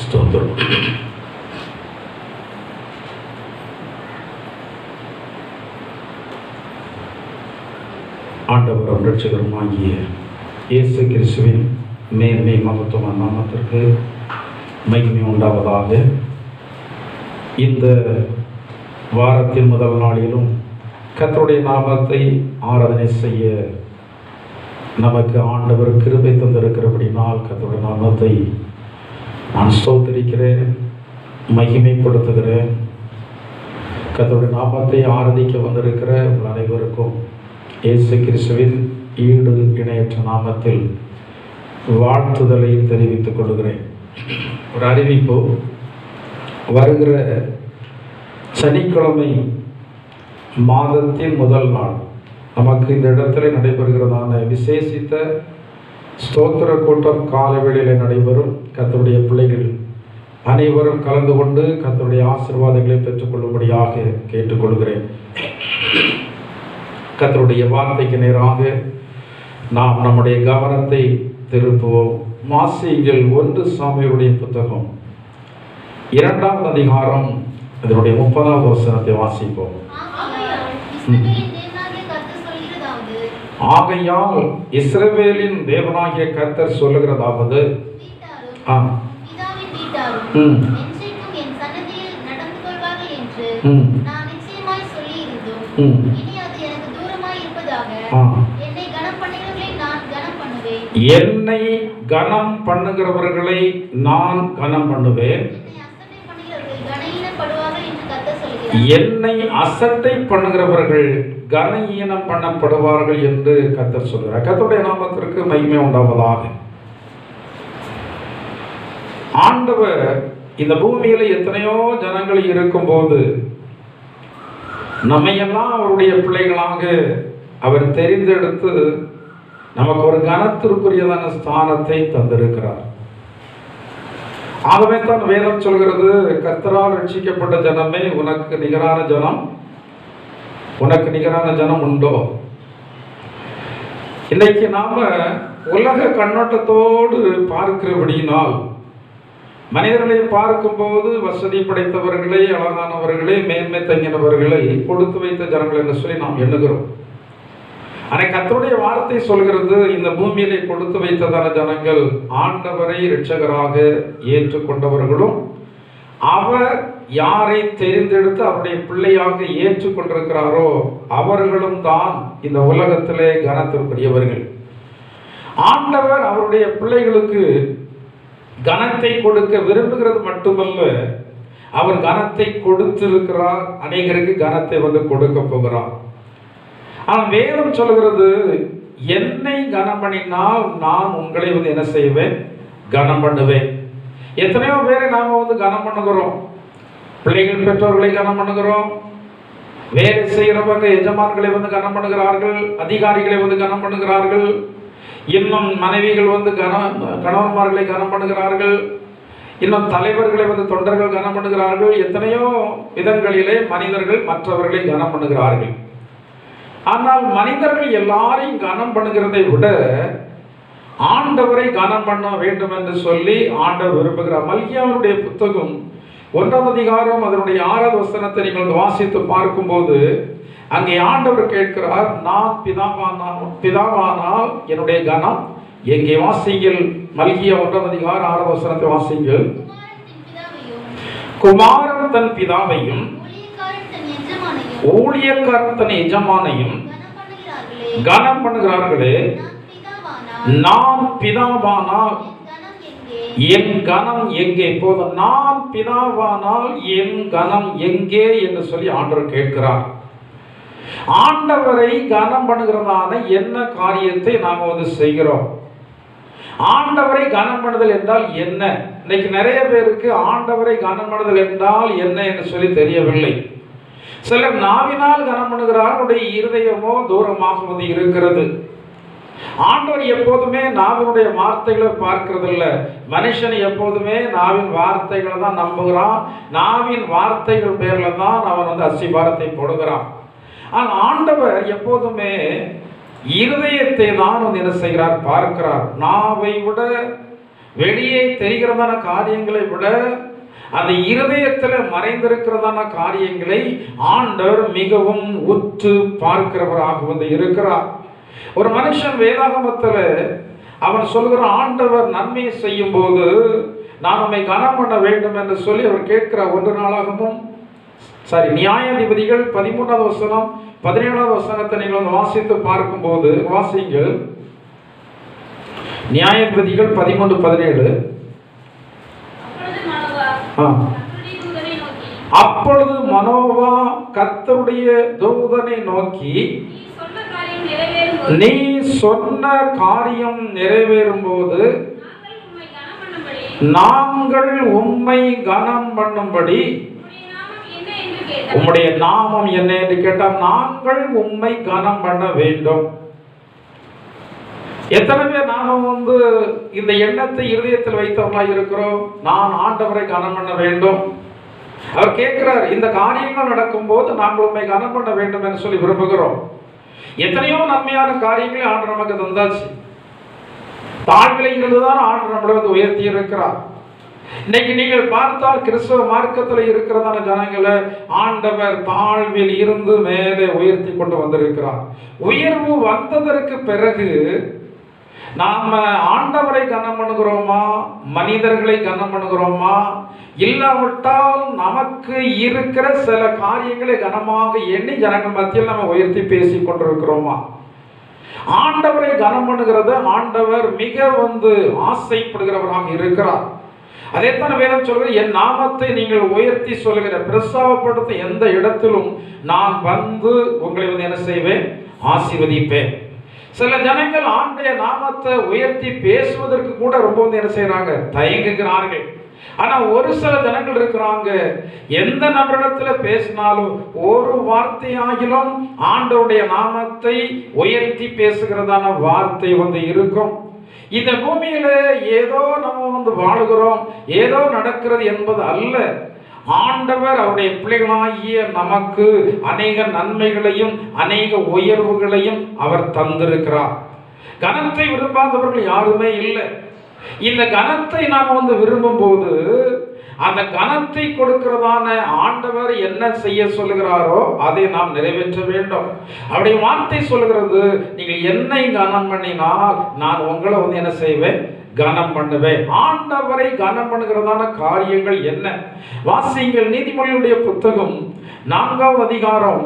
ஸ்தோத்திரம். ஆண்டவரும் இரட்சகருமாகிய இயேசு கிறிஸ்துவின் மேன்மை மகத்துவ நாமத்திற்கு மகிமை உண்டாவதாக. இந்த வாரத்தின் முதல் நாளிலும் கர்த்தருடைய நாமத்தை ஆராதனை செய்ய நமக்கு ஆண்டவர் கிருபை தந்திருக்கிறபடினால் கர்த்தருடைய நாமத்தை நான் ஸ்தோத்திரிக்கிறேன், மகிமைப்படுத்துகிறேன். கர்த்தருடைய நாமத்தை ஆராதிக்க வந்திருக்கிற உங்கள் அனைவருக்கும் இயேசு கிறிஸ்துவின் ஈடு இணையற்ற நாமத்தில் வாழ்த்துதலை தெரிவித்துக் கொள்கிறேன். ஒரு அறிவிப்பு, வருகிற சனிக்கிழமை மாதத்தின் முதல் நாள் நமக்கு இந்த இடத்துல நடைபெறுகிறதான விசேஷித்த ஸ்தோத்திர கூட்டம் காலவேளையில் நடைபெறும். கர்த்தருடைய பிள்ளைகள் அனைவரும் கலந்து கொண்டு கர்த்தருடைய ஆசீர்வாதங்களை பெற்றுக்கொள்ளும்படியாக கேட்டுக்கொள்கிறேன். கர்த்தருடைய வார்த்தைக்கு நேராக நாம் நம்முடைய கவனத்தை திருப்புவோம். வாசியுங்கள் 1 சாமுவேலுடைய புத்தகம் 2ஆம் அதிகாரம் அதனுடைய 30வது வசனத்தை வாசிப்போம். ஆகையால் இஸ்ரவேலின் தேவனாகிய கர்த்தர் சொல்லுகிறதாவது, என்னை கனம் பண்ணுகிறவர்களை நான் கனம் பண்ணுவேன், என்னை அசட்டை பண்ணுகிறவர்கள் கனஈனம் பண்ணப்படுவார்கள் என்று கர்த்தர் சொல்கிறார். கர்த்தருடைய நாமத்திற்கு மகிமை உண்டாவதாக. ஆண்டவர் இந்த பூமியில எத்தனையோ ஜனங்கள் இருக்கும்போது நம்மையெல்லாம் அவருடைய பிள்ளைகளாக அவர் தெரிந்தெடுத்து நமக்கு ஒரு கனத்திற்குரியதான ஸ்தானத்தை தந்திருக்கிறார். ஆகவே தான் வேதம் சொல்கிறது, கர்த்தரால் ரட்சிக்கப்பட்ட ஜனமே உனக்கு நிகரான ஜனம் உண்டோ? இன்னைக்கு நாம உலக கண்ணோட்டத்தோடு பார்க்கிறபடியினால் மனிதர்களை பார்க்கும்போது வசதி படைத்தவர்களை, அழகானவர்களை, மேன்மை தங்கினவர்களை கொடுத்து வைத்த ஜனங்கள் என்று சொல்லி நாம் எண்ணுகிறோம். ஆனால் கர்த்தருடைய வார்த்தை சொல்கிறது, இந்த பூமியிலே கொடுத்து வைத்ததான ஜனங்கள் ஆண்டவரை இரட்சகராக ஏற்றுக்கொண்டவர்களும் அவர் யாரை தெரிந்தெடுத்து அவருடைய பிள்ளையாக ஏற்றுக்கொண்டிருக்கிறாரோ அவர்களும் தான் இந்த உலகத்திலே கனத்திற்குரியவர்கள். ஆண்டவர் அவருடைய பிள்ளைகளுக்கு கனத்தை கொடுக்க விரும்புகிறது மட்டுமல்ல, அவர் கனத்தை கொடுத்திருக்கிறார். அநேகருக்கு கனத்தை கொடுக்க போகிறார். ஆனால் வேதம் சொல்கிறது, என்னை கனம் பண்ணினால் நான் உங்களை என்ன செய்வேன்? கனம் பண்ணுவேன். எத்தனையோ பேரை நாம கனம் பண்ணுகிறோம். பிள்ளைகள் பெற்றோர்களை கனம் பண்ணுகிறோம், வேலை செய்கிறவங்க எஜமான்களை கனம் பண்ணுகிறார்கள், அதிகாரிகளை கனம் பண்ணுகிறார்கள், இன்னும் மனைவிகள் கணவன்மார்களை கனம் பண்ணுகிறார்கள், இன்னும் தலைவர்களை தொண்டர்கள் கனம் பண்ணுகிறார்கள். எத்தனையோ விதங்களிலே மனிதர்கள் மற்றவர்களை கனம் பண்ணுகிறார்கள். ஆனால் மனிதர்கள் எல்லாரையும் கனம் பண்ணுகிறதை விட ஆண்டவரை கனம் பண்ண வேண்டும் என்று சொல்லி ஆண்டவர் விரும்புகிறார். மல்கியாவுடைய புத்தகம் 1ஆம் அதிகாரம் அதனுடைய 6வது வசனத்தை நீங்கள் வாசித்து பார்க்கும்போது அங்கே ஆண்டவர் கேட்கிறார், நான் பிதாவானால் என்னுடைய கனம் எங்கே? வாசிங்கள். மல்கியா 1ஆம் அதிகாரம் 6வது வசனத்தை வாசிங்கள். குமாரன் தன் பிதாவையும் ஊழியக்காரன் தன் எஜமானையும் கனம் பண்ணுகிறார்களே, நான் பிதாவானால் என் கனம் எங்கே? போதும், நான் பிதாவானால் என் கனம் எங்கே என்று சொல்லி ஆண்டவர் கேட்கிறார். ஆண்டவரை கனம் பண்ணுகிறதான என்ன காரியத்தை நாம செய்கிறோம்? ஆண்டவரை கனம் பண்ணுதல் என்றால் என்ன? இன்னைக்கு நிறைய பேருக்கு ஆண்டவரை கனம் பண்ணுதல் என்றால் என்ன என்று சொல்லி தெரியவில்லை. சிலர் நாவினால் கனம் பண்ணுகிறார்களுடைய இருதயமோ தூரமாக இருக்கிறது. ஆண்டவர் எப்போதுமே நாவினுடைய வார்த்தைகளை பார்க்கிறதில்ல. மனுஷன் எப்போதுமே நாவின் வார்த்தைகளை தான் நம்புகிறான். நாவின் வார்த்தைகள் பேர்ல தான் அவன் அஸ்திபாரத்தை போடுகிறான். ஆனால் ஆண்டவர் எப்போதுமே இருதயத்தை தான் என்ன செய்கிறார்? பார்க்கிறார். நாவை விட வெளியே தெரிகிறதான காரியங்களை விட அந்த இருதயத்தில் மறைந்திருக்கிறதான காரியங்களை ஆண்டவர் மிகவும் உற்று பார்க்கிறவராக வந்து இருக்கிறார். ஒரு மனுஷன் வேதாகமத்தில் அவன் சொல்கிற ஆண்டவர் நன்மையை செய்யும் போது நான் உம்மை கனம் பண்ண வேண்டும் என்று சொல்லி அவர் கேட்கிறார். நியாயாதிபதிகள் 13வது வசனம் 17வது வசனத்தை நீங்கள் வாசித்து பார்க்கும்போது, வாசிங்கள். நியாயாதிபதிகள் 13:17. அப்பொழுது மனோவா கர்த்தருடைய தூதனை நோக்கி, நீ சொன்ன காரியம் நிறைவேறும் போது நாங்கள் உம்மை கனம் பண்ணும்படி உம்முடைய நாமம் என்ன என்று கேட்டால் நாங்கள் உம்மை கனம் பண்ண வேண்டும். எத்தனை பேர் நாம வந்து இந்த எண்ணத்தை இருதயத்தில் வைத்தவர்களாக இருக்கிறோம்? நான் ஆண்டவரை கனம் பண்ண வேண்டும். அவர் கேட்கிறார், இந்த காரியங்கள் நடக்கும் போது நாங்கள் உண்மை கனம் பண்ண வேண்டும் என்று சொல்லி விரும்புகிறோம். எத்தனையோ நன்மையான காரியங்களை ஆண்டு நமக்கு தந்தாச்சு. தாழ்விலை இருந்துதான் ஆண்டு நம்மளை வந்து உயர்த்தி இருக்கிறார். இன்னைக்கு நீங்கள் பார்த்தால் கிறிஸ்தவ மார்க்கத்தில் இருக்கிறதான ஜனங்களை ஆண்டவர் தாழ்வில் இருந்து மேலே உயர்த்தி கொண்டு வந்திருக்கிறார். உயர்வு வந்ததற்கு பிறகு நாம ஆண்டவரை கனம் பண்ணுகிறோமா, மனிதர்களை கனம் பண்ணுகிறோமா, இல்லாவிட்டால் நமக்கு இருக்கிற சில காரியங்களை கனமாக எண்ணி ஜனங்கள் மத்தியில் நம்ம உயர்த்தி பேசி கொண்டிருக்கிறோமா? ஆண்டவரை கனம் பண்ணுகிறது ஆண்டவர் மிக வந்து ஆசைப்படுகிறவராக இருக்கிறார். அதே தான் வேதம் சொல்கிறது, என் நாமத்தை நீங்கள் உயர்த்தி சொல்கிற பிரஸ்தாபப்படுத்த எந்த இடத்திலும் நான் வந்து உங்களை வந்து என்ன செய்வேன்? ஆசீர்வதிப்பேன். சில ஜனங்கள் ஆண்டைய நாமத்தை உயர்த்தி பேசுவதற்கு கூட ரொம்ப வந்து என்ன செய்யறாங்க? தயங்குகிறார்கள். ஆனா ஒரு சில ஜனங்கள் இருக்கிறாங்க, எந்த நபரிடத்துல பேசினாலும் ஒரு வார்த்தையாகிலும் ஆண்டவருடைய நாமத்தை உயர்த்தி பேசுகிறதான வார்த்தை வந்து இருக்கும். இந்த பூமியில ஏதோ நம்ம வந்து வாழுகிறோம், ஏதோ நடக்கிறது என்பது அல்ல. ஆண்டவர் அவருடைய பிள்ளைகளாகிய நமக்கு அநேக நன்மைகளையும் அநேக உயர்வுகளையும் அவர் தந்திருக்கிறார். கனத்தை விரும்பாதவர்கள் யாருமே இல்லை. இந்த கனத்தை நாம் வந்து விரும்பும் போது அந்த கனத்தை கொடுக்கிறதான ஆண்டவர் என்ன செய்ய சொல்லுகிறாரோ அதை நாம் நிறைவேற்ற வேண்டும். அவருடைய வார்த்தை சொல்லுகிறது, நீங்கள் என்னை கனம் பண்ணினால் நான் உங்களை வந்து என்ன செய்வேன்? கனம் பண்ணுவேன். ஆண்டவரை கனம் பண்ணுகிறதான காரியங்கள் என்ன? வாசிங்கள். நீதிமொழியுடைய புத்தகம் 4வது அதிகாரம்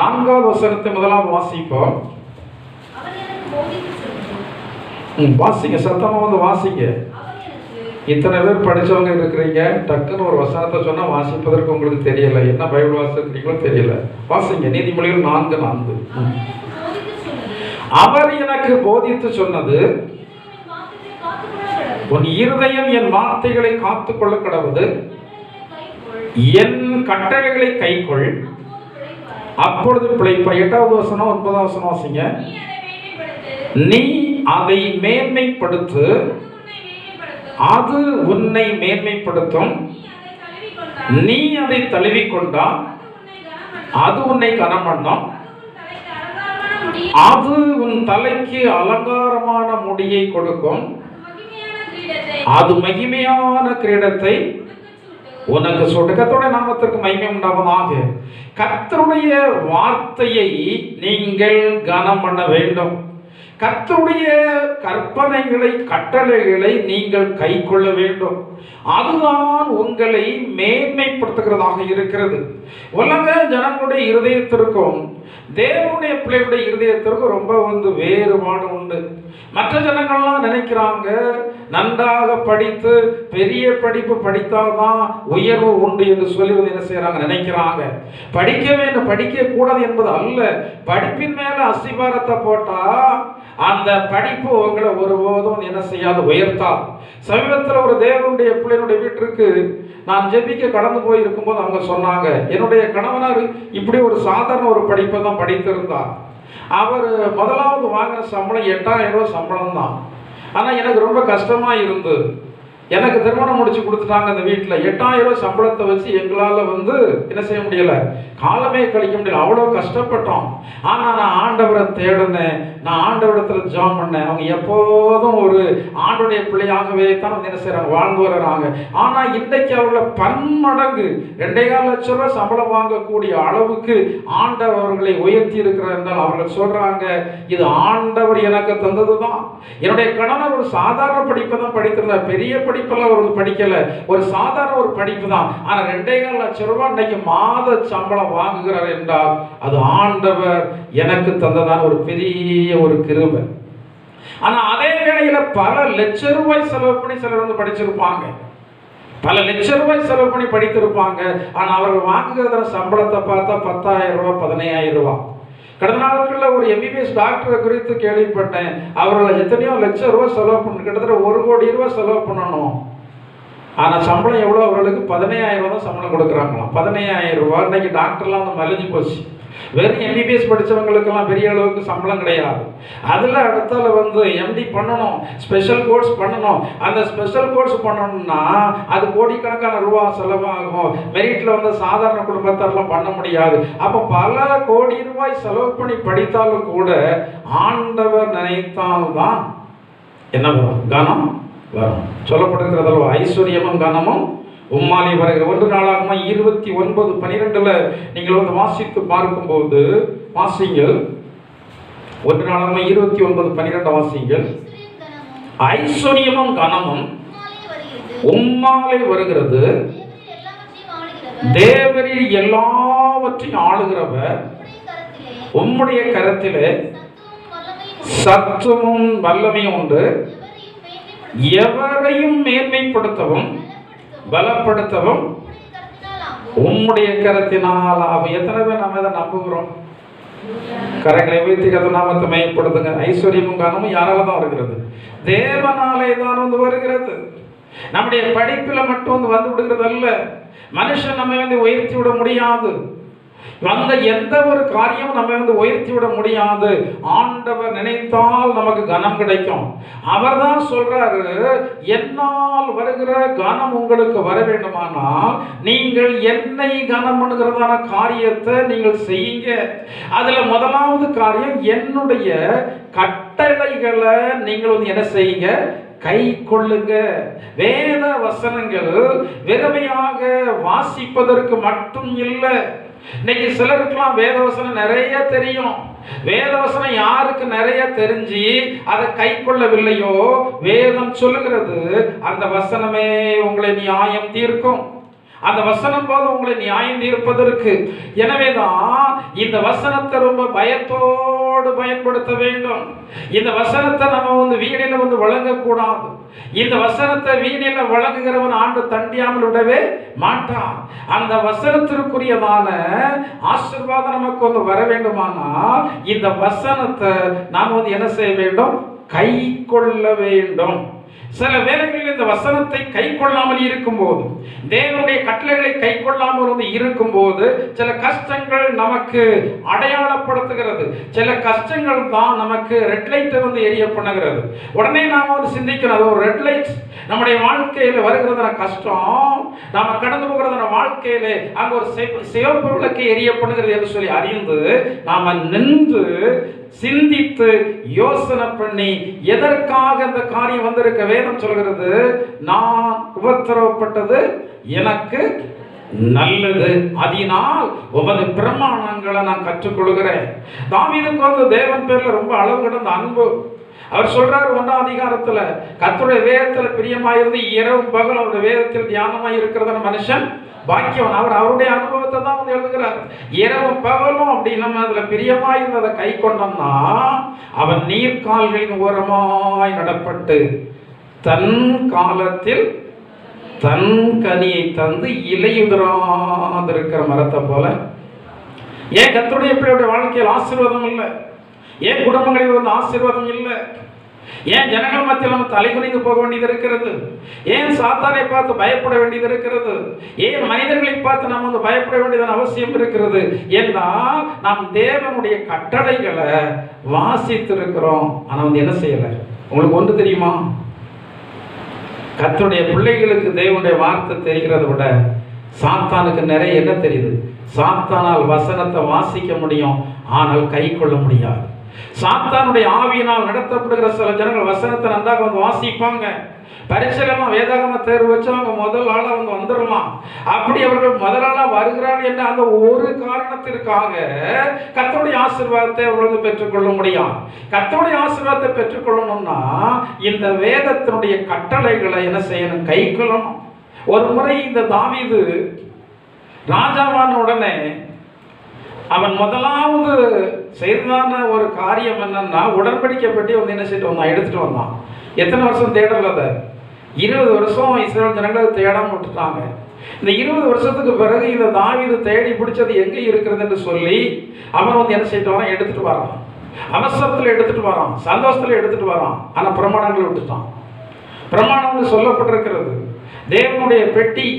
4வது வசனத்தை முதலாவது வாசிப்போம். வாசிங்க, சத்தமா வந்து வாசிங்க. இத்தனை பேர் படிச்சவங்க இருக்கிறீங்க, டக்குன்னு ஒரு வசனத்தை சொன்னா வாசிப்பதற்கு உங்களுக்கு தெரியல, என்ன பைபிள் வாசிக்கிறீங்களோ தெரியல. வாசிங்க. நீதிமொழிகள் 4:4. அவர் எனக்கு போதித்து சொன்னது, உன் இருதயம் என் வார்த்தைகளை காத்துக்கொள்ள கடவுது, என் கட்டளைகளை கைக்கொள், அப்பொழுது பிழைப்பாய். 8வது வசனம் 9வது வசனம் வாசிங்க. நீ அதை மேன்மைப்படுத்து, அது உன்னை மேன்மைப்படுத்தும். நீ அதை தழுவிக்கொண்டால் அது உன்னை கனம் பண்ணும். அது உன் தலைக்கு அலங்காரமான முடியை கொடுக்கும். அது மகிமையான கிரீடத்தை உனக்கு சூட்டு. கர்த்தருடைய நாமத்திற்கு மகிமை உண்டாவதாக. கர்த்தருடைய வார்த்தையை நீங்கள் கனம் பண்ண வேண்டும். கர்த்தருடைய கற்பனைகளை கட்டளைகளை நீங்கள் கை கொள்ள வேண்டும். அதுதான் உங்களை மேன்மைப்படுத்துகிறதாக இருக்கிறது. உலக ஜனங்களுடைய இருதயத்திற்கும் தேவனுடைய பிள்ளைகளுடைய இருதயத்திற்கும் ரொம்ப வந்து வேறுபாடு உண்டு. மற்ற ஜனங்கள்லாம் நினைக்கிறாங்க, நன்றாக படித்து பெரிய படிப்பு படித்தால்தான் உயர்வு உண்டு என்று சொல்லி என்ன செய்யறாங்க? நினைக்கிறாங்க. படிக்க வேண்டும், படிக்க கூடாது என்பது அல்ல. படிப்பின் மேல அஸ்திபாரத்தை போட்டா அந்த படிப்பு உங்களை ஒருபோதும் என்ன செய்யாது? உயர்த்தா. சமீபத்தில் ஒரு தேவனுடைய பிள்ளைகளுடைய வீட்டிற்கு நான் ஜெபிக்க கடந்து போய் இருக்கும்போது அவங்க சொன்னாங்க, என்னுடைய கணவனார் இப்படி ஒரு சாதாரண ஒரு படிப்பை தான் படித்திருந்தார். அவர் முதலாவது வாங்கின சம்பளம் 8000 ரூபாய் சம்பளம் தான். ஆனால் எனக்கு ரொம்ப கஷ்டமாக இருந்தது. எனக்கு திருமணம் முடிச்சு கொடுத்துட்டாங்க அந்த வீட்டில். 8000 ரூபாய் சம்பளத்தை வச்சு எங்களால் என்ன செய்ய முடியலை, காலமே கழிக்க முடியல. அவ்வளோ கஷ்டப்பட்டோம். ஆனால் நான் ஆண்டவரை தேடினேன், நான் ஆண்டவரத்தில் ஜெபம் பண்ணேன். அவங்க எப்போதும் ஒரு ஆண்டுடைய பிள்ளையாகவே தான் என்ன செய்கிறாங்க, வாழ்ந்து வர்றாங்க. ஆனால் இன்றைக்கு அவர்களை பன்மடங்கு 2.25 லட்சம் ரூபாய் சம்பளம் வாங்கக்கூடிய அளவுக்கு ஆண்டவர்களை உயர்த்தி இருக்கிறார் என்றால் அவர்கள் சொல்றாங்க, இது ஆண்டவர் எனக்கு தந்தது தான். என்னுடைய கணவர் ஒரு சாதாரண படிப்பை தான் படித்திருந்தார், பெரிய படிப்பெல்லாம் அவர் படிக்கல, ஒரு சாதாரண ஒரு படிப்பு தான். ஆனால் 2.25 லட்சம் ரூபாய் இன்னைக்கு மாத சம்பளம் வாங்குகிறார் என்றால் அது ஆண்டவர் எனக்கு தந்ததான ஒரு பெரிய ஒரு கிருபை. ஆனா அதே வேளையில பல லட்சம் ரூபாய் செலவு பண்ணி சிலர் படிச்சிருப்பாங்க, பல லட்சம் ரூபாய் செலவு பண்ணி படித்திருப்பாங்க. ஆனா அவர்கள் வாங்குகிற சம்பளத்தை பார்த்தா 10,000 ரூபாய் 15,000 ரூபாய். கடந்த நாட்களில் ஒரு எம்பிபிஎஸ் டாக்டரை குறித்து கேள்விப்பட்டேன். அவர்கள் எத்தனையோ லட்சம் ரூபாய் செலவு பண்ண, கிட்டத்தட்ட 1 கோடி ரூபாய் செலவு பண்ணணும். ஆனால் சம்பளம் எவ்வளோ, அவர்களுக்கு 15,000 ரூபா தான் சம்பளம் கொடுக்குறாங்களாம். 15,000 ரூபா. இன்னைக்கு டாக்டர்லாம் மலிஞ்சு போச்சு. வெறும் எம்பிபிஎஸ் படித்தவங்களுக்கெல்லாம் பெரிய அளவுக்கு சம்பளம் கிடையாது. அதில் அடுத்தால எம்டி பண்ணணும், ஸ்பெஷல் கோர்ஸ் பண்ணணும். அந்த ஸ்பெஷல் கோர்ஸ் பண்ணணும்னா அது கோடிக்கணக்கான ரூபா செலவாகும். மெரிட்டில் சாதாரண குடும்பத்தாரெலாம் பண்ண முடியாது. அப்போ பல கோடி ரூபாய் செலவு பண்ணி படித்தாலும் கூட ஆண்டவர் நினைத்தால்தான் என்ன வரும், கனம் வரும். சொல்லப்பட்டிருக்கிறதல்வா, ஐஸ்வர்யமும் கனமும் உம்மாலே வருகிற. 1 நாளாகமம் 29:12 நீங்கள் வாசித்து பார்க்கும்போது வாசிங்கள். 1 நாளாகமம் 29:12 வாசிங்கள். ஐஸ்வர்யமும் கனமும் உம்மாலே வருகிறது, தேவரீர் எல்லாவற்றையும் ஆளுகிறவர், உம்முடைய கரத்திலே சத்துவமும் வல்லமையும் உண்டு, எவரையும் மேன்மைப்படுத்தவும் பலப்படுத்தவும் உம்முடைய கரத்தினால் ஆகும். எத்தனை பேர் நம்ம இதை நம்புகிறோம்? கரங்களை வைத்து கதை நாமத்தை மையப்படுத்துங்க. ஐஸ்வர்யமும் கனமும் யாரால தான் வருகிறது? தேவனாலே தான் வருகிறது. நம்முடைய படிப்பில் மட்டும் வந்து விடுகிறது அல்ல. மனுஷன் நம்ம உயர்த்தி விட முடியாது. எந்த ஒரு காரியம் நம்ம உயர்த்தி விட முடியாது. ஆண்டவர் நினைத்தால் நமக்கு கனம் கிடைக்கும். அவர் தான் சொல்றாரு, என்னால் வருகிற கனம் உங்களுக்கு வர வேண்டுமானால் நீங்கள் என்னை கனம் பண்ணுகிறதான காரியத்தை நீங்கள் செய்யுங்க. அதுல முதலாவது காரியம், என்னுடைய கட்டளைகளை நீங்கள் என்ன செய்யுங்க, கை கொள்ளுங்க. வேத வசனங்கள் வெறுமையாக வாசிப்பதற்கு மட்டும் இல்லை. இன்னைக்கு சிலருக்கெல்லாம் வேதவசனம் நிறைய தெரியும். வேதவசனம் யாருக்கு நிறைய தெரிஞ்சு அதை கை கொள்ளவில்லையோ, வேதம் சொல்லுகிறது அந்த வசனமே உங்களை நியாயம் தீர்க்கும். அந்த வசனம் போது உங்களை நியாயம் தீர்ப்பதற்கு. எனவேதான் இந்த வசனத்தை ரொம்ப பயத்தோடு பயன்படுத்த வேண்டும். இந்த வசனத்தை நம்ம வீணில வழங்கக்கூடாது. இந்த வசனத்தை வீணில வழங்குகிறவன் ஆண்டு தண்டியாமல் விடவே மாட்டான். அந்த வசனத்திற்குரியதான ஆசீர்வாதம் நமக்கு வர வேண்டுமானால் இந்த வசனத்தை நாம் என்ன செய்ய வேண்டும், கை கொள்ள வேண்டும். சில வேளைகளில் இந்த வசனத்தை கை கொள்ளாமல் இருக்கும்போது, தேவனுடைய கட்டளைகளை கை கொள்ளாமல் இருக்கும்போது சில கஷ்டங்கள் நமக்கு அடையாளப்படுத்துகிறது. சில கஷ்டங்கள் தான் நமக்கு ரெட் லைட்டை எரிய பண்ணுகிறது. உடனே நாம் சிந்திக்கணும், அது ஒரு ரெட் லைட் நம்முடைய வாழ்க்கையில் வருகிறதான கஷ்டம், நாம் கடந்து போகிறதான வாழ்க்கையில அங்கே ஒரு சிவப்பு விளக்கை எரிய பண்ணுகிறது என்று சொல்லி அறிந்து நாம் நின்று சிந்தித்து யோசனை பண்ணி எதற்காக இந்த காரியம் வந்திருக்க. வேதம் சொல்கிறது, நான் உபத்திரவப்பட்டது எனக்கு நல்லது, அதனால் உமது பிரமாணங்களை நான் கற்றுக்கொள்கிறேன். தாவீதுக்கு தேவன் பேர்ல ரொம்ப அளவு கடந்த அன்பு. அவர் சொல்றாரு 1ஆம் அதிகாரத்துல, கர்த்தருடைய வேதத்துல பிரியமாயிருந்து இரவும் பகல் அவருடைய வேதத்தில் தியானமாய் இருக்கிறதான மனுஷன் பாக்கியவன். அவர் அவருடைய அனுபவத்தை தான் எழுதுகிறார். இரவும் பகலும் அப்படி நம்ம அதுல பிரியமாயிருந்ததை கை கொண்டோம்னா அவன் நீர்கால்களின் ஓரமாய் நடப்பட்டு தன் காலத்தில் தன் கனியை தந்து இலையுதிராதிருக்கிற மரத்தை போல. ஏன் கர்த்தருடைய பிள்ளையுடைய வாழ்க்கையில் ஆசீர்வாதம் இல்லை? ஏன் குடும்பங்களில் ஆசீர்வாதம் இல்லை? ஏன் ஜனங்கள் மத்தியில் நம்ம தலைகுனிந்து போக வேண்டியது இருக்கிறது? ஏன் சாத்தானை பார்த்து பயப்பட வேண்டியது இருக்கிறது? ஏன் மனிதர்களை பார்த்து நம்ம பயப்பட வேண்டியதான அவசியம் இருக்கிறது? ஏன்னா நாம் தேவனுடைய கட்டளைகளை வாசித்து இருக்கிறோம். ஆனா என்ன செய்யல? உங்களுக்கு ஒன்று தெரியுமா? கர்த்தருடைய பிள்ளைகளுக்கு தேவனுடைய வார்த்தை தெரிகிறத விட சாத்தானுக்கு நிறைய என்ன தெரியுது? சாத்தானால் வசனத்தை வாசிக்க முடியும், ஆனால் கை கொள்ள முடியாது. சாத்தானுடைய ஆவியினால் நடத்தப்படுகிற சில ஜனங்கள் வசனத்தை நன்றாக வந்து வாசிப்பாங்க. பரிசீலமா வேதாகம தேர்வு வச்சு அவங்க முதல் ஆளா அவங்க வந்துடலாம். அப்படி அவர்கள் முதல் ஆளா வருகிறார்கள் என்ற அந்த ஒரு காரணத்திற்காக கர்த்தருடைய ஆசீர்வாதத்தை அவர்கள் பெற்றுக்கொள்ள முடியும். கர்த்தருடைய ஆசீர்வாதத்தை பெற்றுக்கொள்ளணும்னா இந்த வேதத்தினுடைய கட்டளைகளை என்ன செய்யணும்? கை கொள்ளணும். ஒரு முறை இந்த தாவீது ராஜாவான உடனே அவன் முதலாவது செய்ததான ஒரு காரியம் என்னன்னா, உடன்படிக்கை பெட்டி வந்து என்ன செய்து வந்தான்? எடுத்துட்டு வந்தான். எத்தனை வருஷம் தேடல? அதை 20 வருஷம் இஸ்ரேல் ஜனங்களை தேடாம விட்டுட்டாங்க. இந்த 20 வருஷத்துக்கு பிறகு இந்த தாவீது தேடி பிடிச்சது எங்கே இருக்கிறது என்று சொல்லி அவன் வந்து என்ன செய்யிட்டு வரான்? எடுத்துட்டு வரான். அவசரத்தில் எடுத்துட்டு வரான், சந்தோஷத்தில் எடுத்துட்டு வரான். ஆனால் பிரமாணங்களை விட்டுட்டான். பிரமாணம் சொல்லப்பட்டிருக்கிறது. தேவனுடைய பெட்டி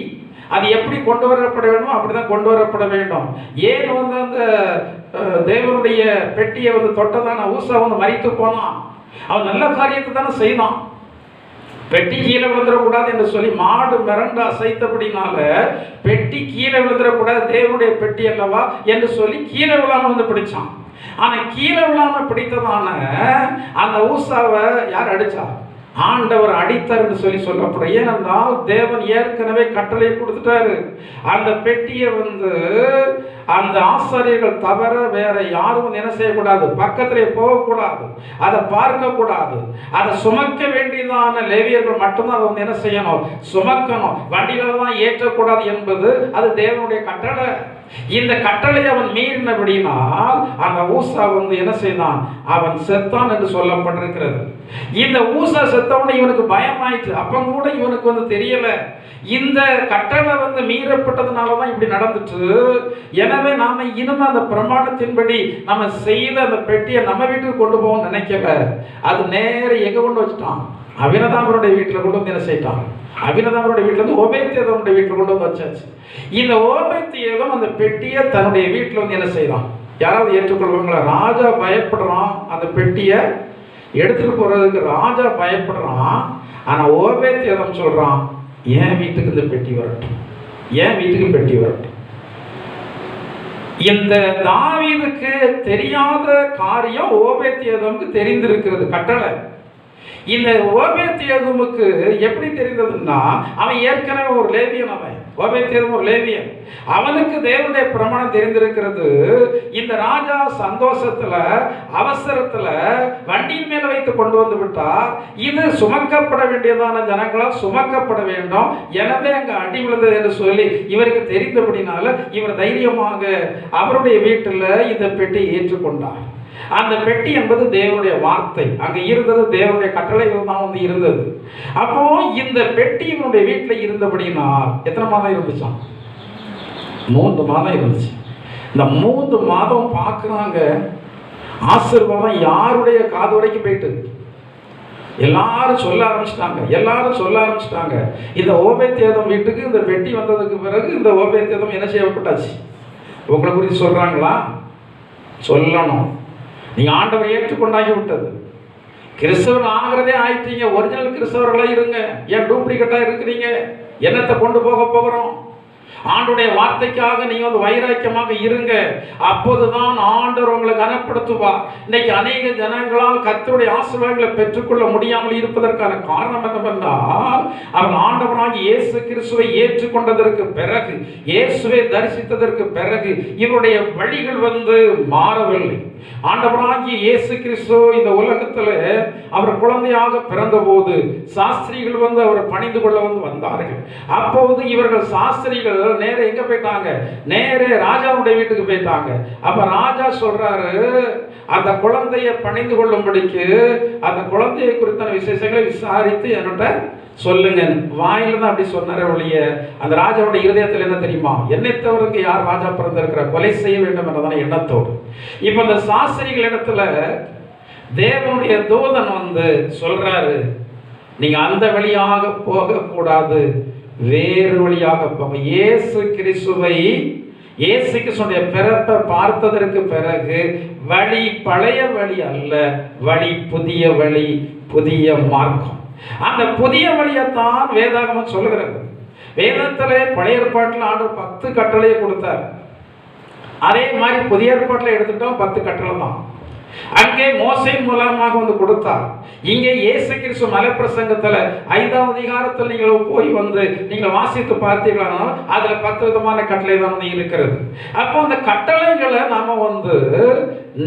அது எப்படி கொண்டு வரப்பட வேண்டுமோ அப்படிதான் கொண்டு வரப்பட வேண்டும். ஏன் வந்து அந்த தேவனுடைய பெட்டியை வந்து தொட்டதான ஊசா வந்து மரித்து போனான். அவன் நல்ல காரியத்தை தானே செய்தான். பெட்டி கீழே விழுந்துடக்கூடாது என்று சொல்லி மாடு மிரண்டு அசைத்தபடினால பெட்டி கீழே விழுந்துடக்கூடாது, தேவனுடைய பெட்டி அல்லவா என்று சொல்லி கீழே விழாம வந்து பிடிச்சான். ஆனா கீழே விழாம பிடித்ததான அந்த ஊசாவை யார் அடிச்சா? ஆண்டவர் அடித்தார் என்று சொல்லி சொல்லப்படும். ஏனென்றால் தேவன் ஏற்கனவே கட்டளை கொடுத்துட்டாரு. அந்த பெட்டியை வந்து அந்த ஆசாரியர்கள் தவிர வேற யாரும் என்ன செய்யக்கூடாது? பக்கத்திலே போகக்கூடாது, அதை பார்க்க கூடாது. அதை சுமக்க வேண்டியதான லேவியர்கள் மட்டும்தான் அதை வந்து என்ன செய்யணும்? சுமக்கணும். வண்டியில தான் ஏற்றக்கூடாது என்பது அது தேவனுடைய கட்டளை. இந்த கட்டளை அவன் மீறினபடினால் அந்த ஊசா வந்து என்ன செய்தான்? அவன் செத்தான் என்று சொல்லப்பட்டிருக்கிறது. இந்த ஊசா செத்தவனை இவனுக்கு பயமாயிற்று. அப்ப கூட இவனுக்கு வந்து தெரியல இந்த கட்டளை வந்து மீறப்பட்டதுனாலதான் இப்படி நடந்துச்சு. எனவே நாம இனிமே அந்த பிரமாணத்தின்படி நம்ம செய்த அந்த பெட்டியை நம்ம வீட்டுக்கு கொண்டு போவோம்னு நினைக்கல. அது நேர எங்க கொண்டு வச்சுட்டான்? அபினதாபருடைய வீட்டுல கொண்டு வந்து என்ன செய்யிட்டான்? அபினதாபருடைய வீட்டுல இருந்து ஓபேத்ஏதோமுடைய வீட்டுல கொண்டு வந்து வச்சாச்சு. இந்த ஓபேத்ஏதோம் அந்த பெட்டியை தன்னுடைய வீட்டுல வந்து என்ன செய்யலாம்? யாராவது ஏற்றுக்கொள்வாங்களா? ராஜா பயப்படுறான், அந்த பெட்டியை எடுத்துட்டு போறதுக்கு ராஜா பயப்படுறான். ஆனா ஓபேத்ஏதோம் சொல்றான், என் வீட்டுக்கு இந்த பெட்டி வரட்டும், என் வீட்டுக்கு பெட்டி வரட்டும். இந்த தாவீதுக்கு தெரியாத காரியம் ஓபேத்ஏதோமுக்கு தெரிந்திருக்கிறது, கட்டளை. இந்த ஓபேத்ஏதோமுக்கு எப்படி தெரிந்ததுன்னா, அவன் ஏற்கனவே ஒரு லேவியன். அவன் ஓபேத்ஏதோம் ஒரு லேவியன். அவனுக்கு தேவனுடைய பிரமாணம் தெரிந்திருக்கிறது. இந்த ராஜா சந்தோஷத்துல அவசரத்துல வண்டியின் மேல வைத்து கொண்டு வந்து விட்டார். இது சுமக்கப்பட வேண்டியதான ஜனங்களால் சுமக்கப்பட வேண்டும், எனவே அங்க அடி விழுந்தது என்று சொல்லி இவருக்கு தெரிந்தபடினால இவர் தைரியமாக அவருடைய வீட்டில் இந்த பெட்டியை ஏற்றுக்கொண்டார். அந்த பெட்டி என்பது தேவனுடைய வார்த்தை. அங்க இருந்தது தேவனுடைய கட்டளைகள் தான் வந்து இருந்தது. அப்போ இந்த பெட்டி இவனுடைய வீட்டில் இருந்தபடினால் எத்தனை மாதம் இருந்துச்சான்? 3 மாதம் இருந்துச்சு. இந்த 3 மாதம் பார்க்குறாங்க. ஆசீர்வாதம் யாருடைய காது வரைக்கும் போயிட்டு எல்லாரும் சொல்ல ஆரம்பிச்சிட்டாங்க. இந்த ஓபேத்ஏதோம் வீட்டுக்கு இந்த பெட்டி வந்ததுக்கு பிறகு இந்த ஓபேத்ஏதோம் என்ன செய்யப்பட்டாச்சு? உங்களை குறித்து சொல்றாங்களா? சொல்லணும். நீங்க ஆண்டவரை ஏற்றுக்கொண்டாகி விட்டது, கிறிஸ்தவர் ஆகிறதே ஆயிட்டீங்க. ஒரிஜினல் கிறிஸ்தவர்களா இருங்க. ஏன் டூப்ளிகேட்டா இருக்கிறீங்க? என்னத்தை கொண்டு போகிறோம்? ஆண்டுடைய வார்த்தைக்காக நீங்க வந்து வைராக்கியமாக இருங்க. அப்போதுதான் ஆண்டவர் உங்களை கனப்படுத்துவார். இன்னைக்கு அநேக ஜனங்களால் கர்த்தருடைய ஆசீர்வாதங்களை பெற்றுக்கொள்ள முடியாமல் இருப்பதற்கான காரணம் என்னவென்றால், அவன் ஆண்டவராகி இயேசு கிறிஸ்துவை ஏற்றுக்கொண்டதற்கு பிறகு, இயேசுவை தரிசித்ததற்கு பிறகு இவருடைய வழிகள் வந்து மாறவில்லை. ஆண்டவராகிய இயேசு கிறிஸ்து இந்த உலகத்துல அவர் குழந்தையாக பிறந்த போது சாஸ்திரிகள் வந்து அவரை பணிந்து கொள்ள வந்து வந்தார்கள். அப்போது இவர்கள் சாஸ்திரிகள் நேர எங்க போயிட்டாங்க? நேரே ராஜாவுடைய வீட்டுக்கு போயிட்டாங்க. அப்ப ராஜா சொல்றாரு, அந்த குழந்தைய பணிந்து கொள்ளும்படிக்கு அந்த குழந்தையை குறித்தான விசேஷங்களை விசாரித்து என்னட்ட சொல்லுங்க. வாயில தான் அப்படி சொன்னார ஒழிய அந்த ராஜாவுடைய இருதயத்தில் என்ன தெரியுமா? என்னை தவிர்த்து யார் ராஜா பிறந்திருக்கிற கொலை செய்ய வேண்டும் என்றதான எண்ணத்தோடு. இப்ப இந்த சாஸ்திரிகள் இடத்துல தேவனுடைய தூதன் வந்து சொல்றாரு, நீங்க அந்த வழியாக போக கூடாது, வேறு வழியாக போங்க. இயேசு கிறிஸ்துடைய பிறப்பை பார்த்ததற்கு பிறகு வழி பழைய வழி அல்ல, வழி புதிய வழி, புதிய மார்க்கம். அந்த புதிய வழியைத்தான் வேதாகமம் சொல்லுகிறது. வேதத்திலே பழைய ஏற்பாட்டில் ஆண்டவர் 10 கட்டளையை கொடுத்தார். அதே மாதிரி புதிய ஏற்பாட்டில் எடுத்துட்டோம் 10 கட்டளை தான். அங்கே மோசையின் மூலமாக வந்து கொடுத்தார். இங்கே இயேசு கிறிஸ்து மலைப்பிரசங்கத்தில் 5ஆம் அதிகாரத்தில் நீங்கள் போய் வந்து நீங்கள் வாசித்து பார்த்தீர்களானால் அதில் 10 விதமான கட்டளை தான் வந்து இருக்கிறது. அப்போ அந்த கட்டளைகளை நாம வந்து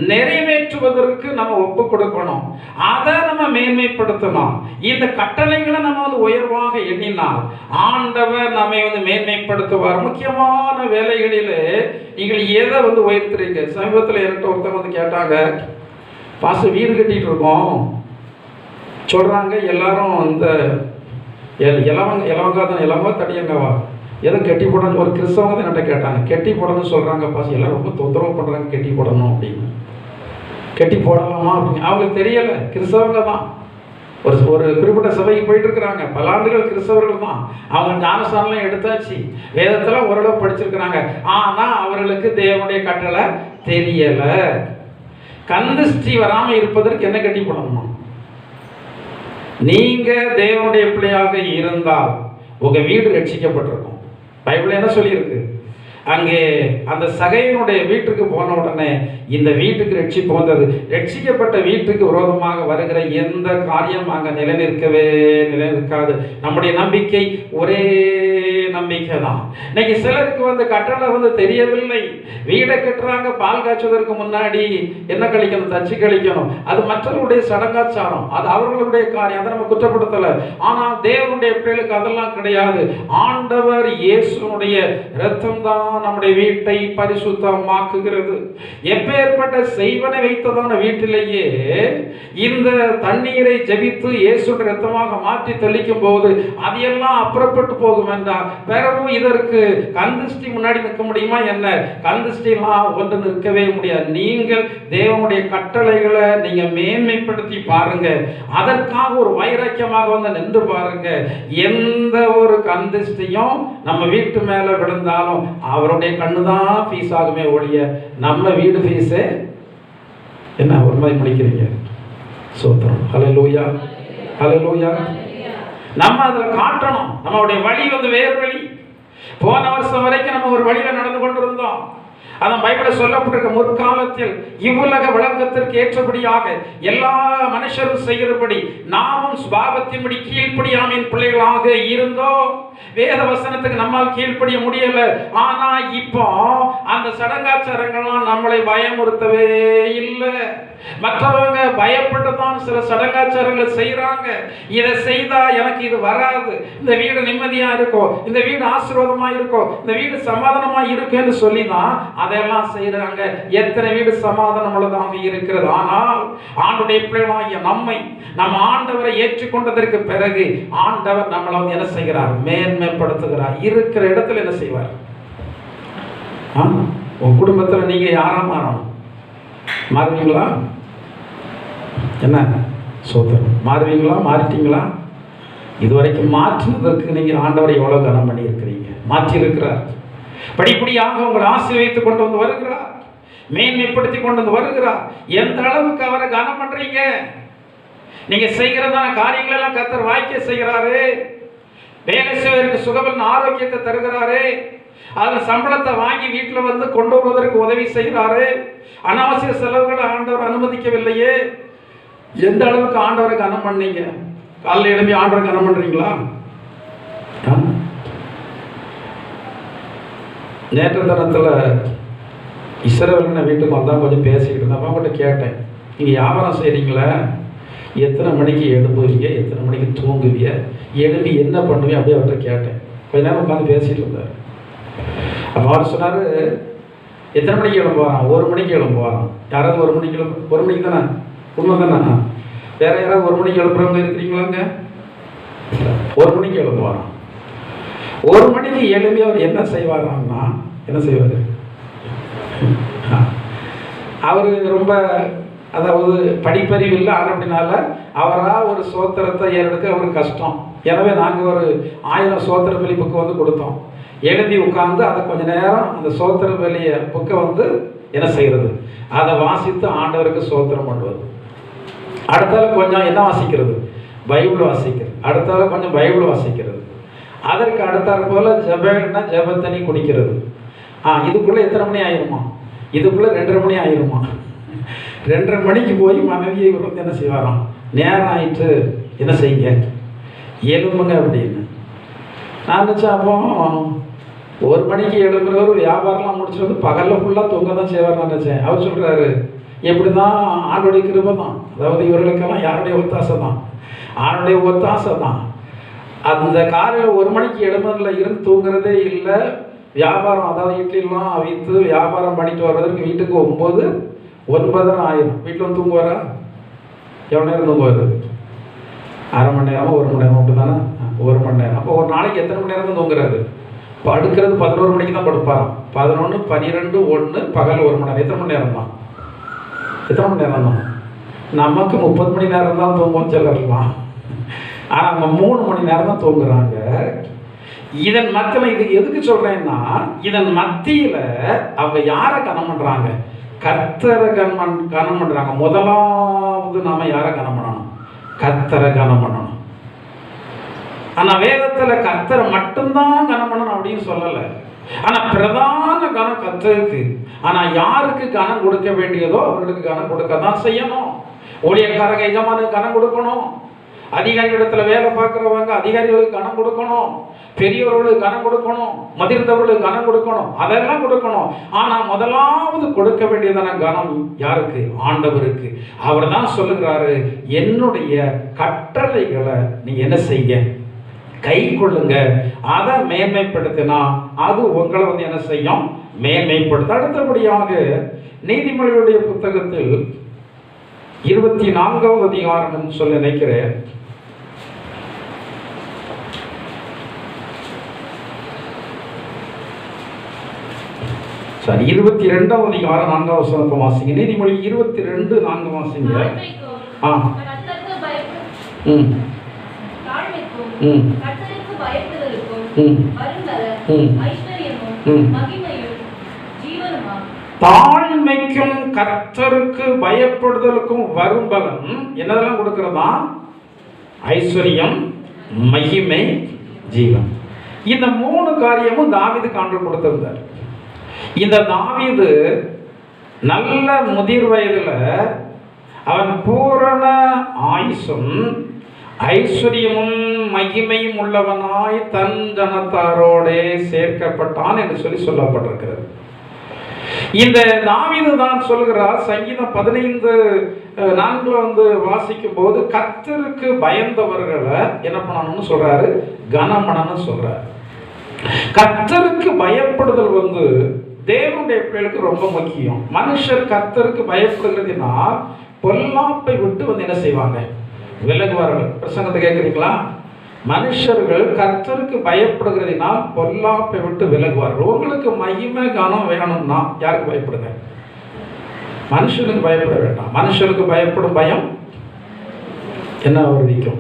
நிறைவேற்றுவதற்கு நம்ம ஒப்பு கொடுக்கணும். அதை நம்ம மேன்மைப்படுத்தணும். இந்த கட்டளைகளை நம்ம வந்து உயர்வாக எண்ணினால் ஆண்டவர் நம்மை வந்து மேன்மைப்படுத்துவார். முக்கியமான வேலைகளிலே நீங்கள் எதை வந்து உயர்த்துறீங்க? சமீபத்தில் என்கிட்ட ஒருத்தவங்க வந்து கேட்டாங்க, பாச வீடு கட்டிட்டு இருக்கோம் சொல்றாங்க, எல்லாரும் இந்த இலவங்க தடியங்கவா எதை கட்டி போடணும், ஒரு கிறிஸ்தவங்க தான் என்கிட்ட கேட்டாங்க. கட்டி போடணும்னு சொல்றாங்க பாச, எல்லாரும் ரொம்ப தொந்தரவு பண்றாங்க கட்டி போடணும் அப்படின்னு. கட்டி போடலாமா அப்படின்னு அவங்களுக்கு தெரியல. கிறிஸ்தவங்க தான், ஒரு குறிப்பிட்ட சபைக்கு போயிட்டு இருக்கிறாங்க, பல ஆண்டுகள் கிறிஸ்தவர்கள் தான். அவங்க ஞானஸ்தானம் எடுத்தாச்சு, வேதத்தில் ஓரளவு படிச்சிருக்கிறாங்க. ஆனா அவர்களுக்கு தேவனுடைய கட்டளை தெரியல. கந்திஷ்டி வராம இருப்பதற்கு என்ன கட்டி போடணுமா? நீங்க தேவனுடைய பிள்ளையாக இருந்தால் உங்க வீடு ரட்சிக்கப்பட்டிருக்கும். பைபிள் என்ன சொல்லியிருக்கு? அங்கே அந்த சகையினுடைய வீட்டுக்கு போன உடனே இந்த வீட்டுக்கு ரட்சிப்பு வந்தது. ரட்சிக்கப்பட்ட வீட்டுக்கு விரோதமாக வருகிற எந்த காரியம் அங்கே நிலைநிற்காது. நம்முடைய நம்பிக்கை ஒரே நம்பிக்கை தான். இன்னைக்கு சிலருக்கு வந்து கட்டளை வந்து தெரியவில்லை. வீடை கட்டுறாங்க, பால் காய்ச்சுவதற்கு முன்னாடி என்ன கழிக்கணும்? தச்சு கழிக்கணும். அது மற்றவர்களுடைய சடங்காச்சாரம், அது அவர்களுடைய காரியம், அதை நம்ம குற்றப்படுத்தலை. ஆனால் தேவனுடைய பிள்ளைகளுக்கு அதெல்லாம் கிடையாது. ஆண்டவர் இயேசுனுடைய இரத்தம் தான் நம்முடைய வீட்டை பரிசுத்தமாக்குகிறது. எப்பேற்பட்ட செய்வனை வைத்ததான வீட்டிலேயே இந்த தண்ணீரை ஜெபித்து இயேசுவின் இரத்தமாக மாற்றி தெளிக்கும் போது அது எல்லாம் அப்புறப்பட்டு போகும் என்றால் பிறகு இதற்கு கந்திஷ்டி முன்னாடி நிற்க முடியுமா? என்ன கந்திஷ்டிலாம் ஒன்று நிற்கவே முடியாது. நீங்கள் தேவனுடைய கட்டளைகளை நீங்க மேன்மைப்படுத்தி பாருங்க. அதற்காக ஒரு வைராக்கியமாக வந்து நின்று பாருங்க. எந்த ஒரு கந்திஷ்டியும் நம்ம வீட்டு மேல விழுந்தாலும் அவருடைய கண்ணு தான் ஃபீஸ் ஆகுமே ஒழிய நம்ம வீடு ஃபீஸே என்ன? ஒரு மாதிரி முடிக்கிறீங்க. சோத்திரம். ஹல்லேலூயா, ஹல்லேலூயா. நம்ம அதில் காட்டணும். நம்மளுடைய வழி வந்து வேறு வழி. போன வருஷம் வரைக்கும் நம்ம ஒரு வழியில நடந்து கொண்டிருந்தோம். அதான் பைபிளில் சொல்லப்பட்டிருக்க, முற்காலத்தில் இவ்வுலக விளக்கத்திற்கு ஏற்றபடியாக எல்லா மனுஷரும் செய்கிறபடி நாமும் சுபாவத்தின்படி கீழ்ப்படியாமையின் பிள்ளைகளாக இருந்தோம். வேத வசனத்துக்கு நம்மால் கீழ்ப்படிய முடியல. ஆனா இப்போ அந்த சடங்காச்சாரங்கள்லாம் நம்மளை பயமுறுத்தவே இல்லை. மற்றவங்க பயப்பட்டு தான் சில சடங்காச்சாரங்களை செய்யறாங்க. இதை செய்தா எனக்கு இது வராது, இந்த வீடு நிம்மதியா இருக்கும், இந்த வீடு ஆசீர்வாதமா இருக்கும், இந்த வீடு சமாதானமா இருக்குன்னு சொல்லி தான் அதெல்லாம் செய்யறாங்க. எத்தனை வீடு சமாதானம் உள்ளதாக இருக்கிறது. ஆனால் ஆண்டுடைய பிள்ளைகளாகிய நம்ம ஆண்டவரை ஏற்றுக்கொண்டதற்கு பிறகு ஆண்டவர் நம்மளை வந்து என்ன செய்கிறார்? மேன்மைப்படுத்துகிறார். இருக்கிற இடத்துல என்ன செய்வார்? உங்க குடும்பத்தில் நீங்க யாரா மாறணும்? மாறுவீங்களா? என்ன சோதனை மாறுவீங்களா? மாறிட்டீங்களா? இதுவரைக்கும் மாற்றினதற்கு நீங்க ஆண்டவரை எவ்வளவு கனம் பண்ணி இருக்கிறீங்க? மாற்றி இருக்கிறார். படிப்படியாக உங்களை ஆசீர்வதித்துக் கொண்டு வந்து வருகிறார், மேன்மைப்படுத்தி கொண்டு வந்து வருகிறார். எந்த அளவுக்கு அவரை கனம் பண்றீங்க? நீங்க செய்கிறதான காரியங்கள் எல்லாம் கர்த்தர் வாய்க்க செய்கிறாரு. வேலை செய்வதற்கு சுகபலன் ஆரோக்கியத்தை தருகிறாரு. அதில் சம்பளத்தை வாங்கி வீட்டில் வந்து கொண்டு வருவதற்கு உதவி செய்கிறாரு. அனாவசிய செலவுகளை ஆண்டவர் அனுமதிக்கவில்லையே. எந்த அளவுக்கு ஆண்டவரை கனம் பண்ணீங்க? காலையில் எழுப்பி ஆண்டவரை கனம் பண்றீங்களா? நேற்று தினத்தில் இஸ்ரவேல் வீட்டுக்கு வந்தால் கொஞ்சம் பேசிக்கிட்டு இருந்தேன். அவங்ககிட்ட கேட்டேன், நீங்கள் வியாபாரம் செய்கிறீங்களா? எத்தனை மணிக்கு எழும்புவீங்க? எத்தனை மணிக்கு தூங்குவீங்க? எழுப்பி என்ன பண்ணுவீங்க? அப்படியே அவர்கிட்ட கேட்டேன். கொஞ்ச நேரம் உட்காந்து பேசிகிட்டு இருந்தார். அப்போ அவர் சொன்னார், எத்தனை மணிக்கு எழும்புவாரான்? 1 மணிக்கு எழும்புவாரான். யாராவது 1 மணிக்கு 1 மணிக்கு தானே? உண்மை தானே? வேற யாராவது 1 மணிக்கு எழுப்புறவங்க இருக்கிறீங்களாங்க? 1 மணிக்கு எழும்புவாரான். 1 மணிக்கு எழுப்பி அவர் என்ன செய்வாரான்னா, என்ன செய்வார்? அவர் ரொம்ப, அதாவது படிப்பறிவு இல்லை. ஆனால் அப்படின்னால அவராக ஒரு சோத்திரத்தை ஏறெடுக்க அவருக்கு கஷ்டம். எனவே நாங்கள் ஒரு 1000 சோத்திர பலி புக்கு வந்து கொடுத்தோம். எழுதி உட்கார்ந்து அதை கொஞ்ச நேரம் அந்த சோத்திர பலிய புக்கை வந்து என்ன செய்கிறது? அதை வாசித்து ஆண்டவருக்கு சோத்திரம் பண்ணுவது. அடுத்தால கொஞ்சம் என்ன வாசிக்கிறது? பைபிள் வாசிக்கிறது, அடுத்தால கொஞ்சம் பைபிள் வாசிக்கிறது, அதற்கு அடுத்தாற் போல் ஜெபம்னா ஜெபத்தண்ணி குடிக்கிறது. இதுக்குள்ளே எத்தனை மணி ஆயிருமா? இதுக்குள்ளே 2:30 மணி ஆயிருமா? 2:30 மணிக்கு போய் மனைவியை வந்து என்ன செய்வாராம், நேரம் ஆயிட்டு என்ன செய்யுங்க எழும்புங்க அப்படின்னு. நான் நினச்சேன் அப்போ 1 மணிக்கு எழும்புறவர் வியாபாரம்லாம் முடிச்சுட்டு வந்து பகலில் ஃபுல்லாக தூங்க தான் செய்வார் நினச்சேன். அவர் சொல்கிறாரு, எப்படி தான் ஆண்டுடைய கிருபை தான், அதாவது இவர்களுக்கெல்லாம் யாருடைய ஒத்தாசை தான், ஆணுடைய ஒத்தாசை தான். அந்த காலையில் 1 மணிக்கு எழும்பதில் இருந்து தூங்குறதே இல்லை. வியாபாரம், அதாவது இட்லிலாம் அவித்து வியாபாரம் பண்ணிட்டு வர்றதுக்கு வீட்டுக்கு 9:30 ஆயிரும். வீட்டில் வந்து தூங்குவாரா? எவ்வளோ நேரம் தூங்குவார்? அரை மணி நேரமோ 1 மணி நேரம் அப்படி தானே? 1 மணி நேரம். அப்போ ஒரு நாளைக்கு எத்தனை மணி நேரம் தான் தூங்குறாரு? படுக்கிறது 11 மணிக்கு தான் படுப்பாராம். 11, 12, 1 பகல் 1 மணி நேரம். எத்தனை மணி நேரம் தான்? எத்தனை மணி நேரம் தான்? நமக்கு 30 மணி நேரம் தான் தூங்குவோம் சிலர்லாம். ஆனால் அவங்க 3 மணி நேரம் தான் தூங்குறாங்க. இதன் மத்தியில் இது எதுக்கு சொல்றேன்னா, இதன் மத்தியில் அவங்க யாரை கனம் பண்றாங்க? கர்த்தரை கனம் பண்றாங்க. முதலாவது நாம யாரை கனம் பண்ணணும்? கர்த்தரை கனம் பண்ணணும். ஆனா வேதத்துல கர்த்தரை மட்டும்தான் கனம் பண்ணணும் அப்படின்னு சொல்லல. ஆனா பிரதான கனம் கர்த்தருக்கு. ஆனா யாருக்கு கனம் கொடுக்க வேண்டியதோ அவர்களுக்கு கனம் கொடுக்க தான் செய்யணும். ஊழியக்காரங்க எஜமானுக்கு கனம் கொடுக்கணும். அதிகாரிகளிடத்துல வேலை பார்க்குறவங்க அதிகாரிகளுக்கு கனம் கொடுக்கணும். பெரியவர்களுக்கு கனம் கொடுக்கணும். மதிர்ந்தவர்களுக்கு கனம் கொடுக்கணும். அதெல்லாம் கொடுக்கணும். ஆனால் முதலாவது கொடுக்க வேண்டியதான கனம் யாருக்கு? ஆண்டவருக்கு. அவர் தான் சொல்லுகிறாரு, என்னுடைய கட்டளைகளை நீங்க என்ன செய்ய, கை கொள்ளுங்க. அதை மேன்மைப்படுத்தினா அது உங்களை வந்து என்ன செய்யும்? மேன்மைப்படுத்த. அடுத்தபடியாக நீதிமொழிகளுடைய புத்தகத்தில் 24வது அதிகாரம் சொல்ல நினைக்கிறேன். சரி, 22வது அதிகாரம் 4வது வசனத்தை வாசிங்க. நீதிமொழி 22:4 வாசிங்க. தாழ்மைக்கும் கர்த்தருக்கு பயப்படுதலுக்கும் வரும் பலன் என்னதெல்லாம் கொடுக்கிறதா? ஐஸ்வர்யம், மகிமை, ஜீவன். இந்த 3 காரியமும் தாவீது காண்று கொடுத்திருந்தார். இந்த தாவீது நல்ல முதிர் வயதுல அவன் பூரண ஆயுசும் ஐஸ்வர்யமும் மகிமையும் உள்ளவனாய் தன் ஜனத்தாரோடே சேர்க்கப்பட்டான் என்று சொல்லப்பட்டிருக்கிறது. இந்த தாவீது தான் சொல்கிறார், சங்கீதம் 15:4 வந்து வாசிக்கும் போது கர்த்தருக்கு பயந்தவர்களை என்ன பண்ணணும்னு சொல்றாரு? கனமனன்னு சொல்றாரு. கர்த்தருக்கு பயப்படுதல் வந்து தேவனுடைய பிள்ளைகளுக்கு ரொம்ப முக்கியம். மனுஷர் கர்த்தருக்கு பயப்படுகிறதுனா பொல்லாப்பை விட்டு வந்து என்ன செய்வாங்க? விலகுவார்கள். பிரசங்கத்தை கேட்குறீங்களா? மனுஷர்கள் கர்த்தருக்கு பயப்படுகிறதினால் பொல்லாப்பை விட்டு விலகுவார்கள். உங்களுக்கு மகிமை கனம் வேணும்னா யாருக்கு பயப்படுங்க? மனுஷனுக்கு பயப்பட வேண்டாம். மனுஷனுக்கு பயப்படும் பயம் என்ன வருவிக்கும்?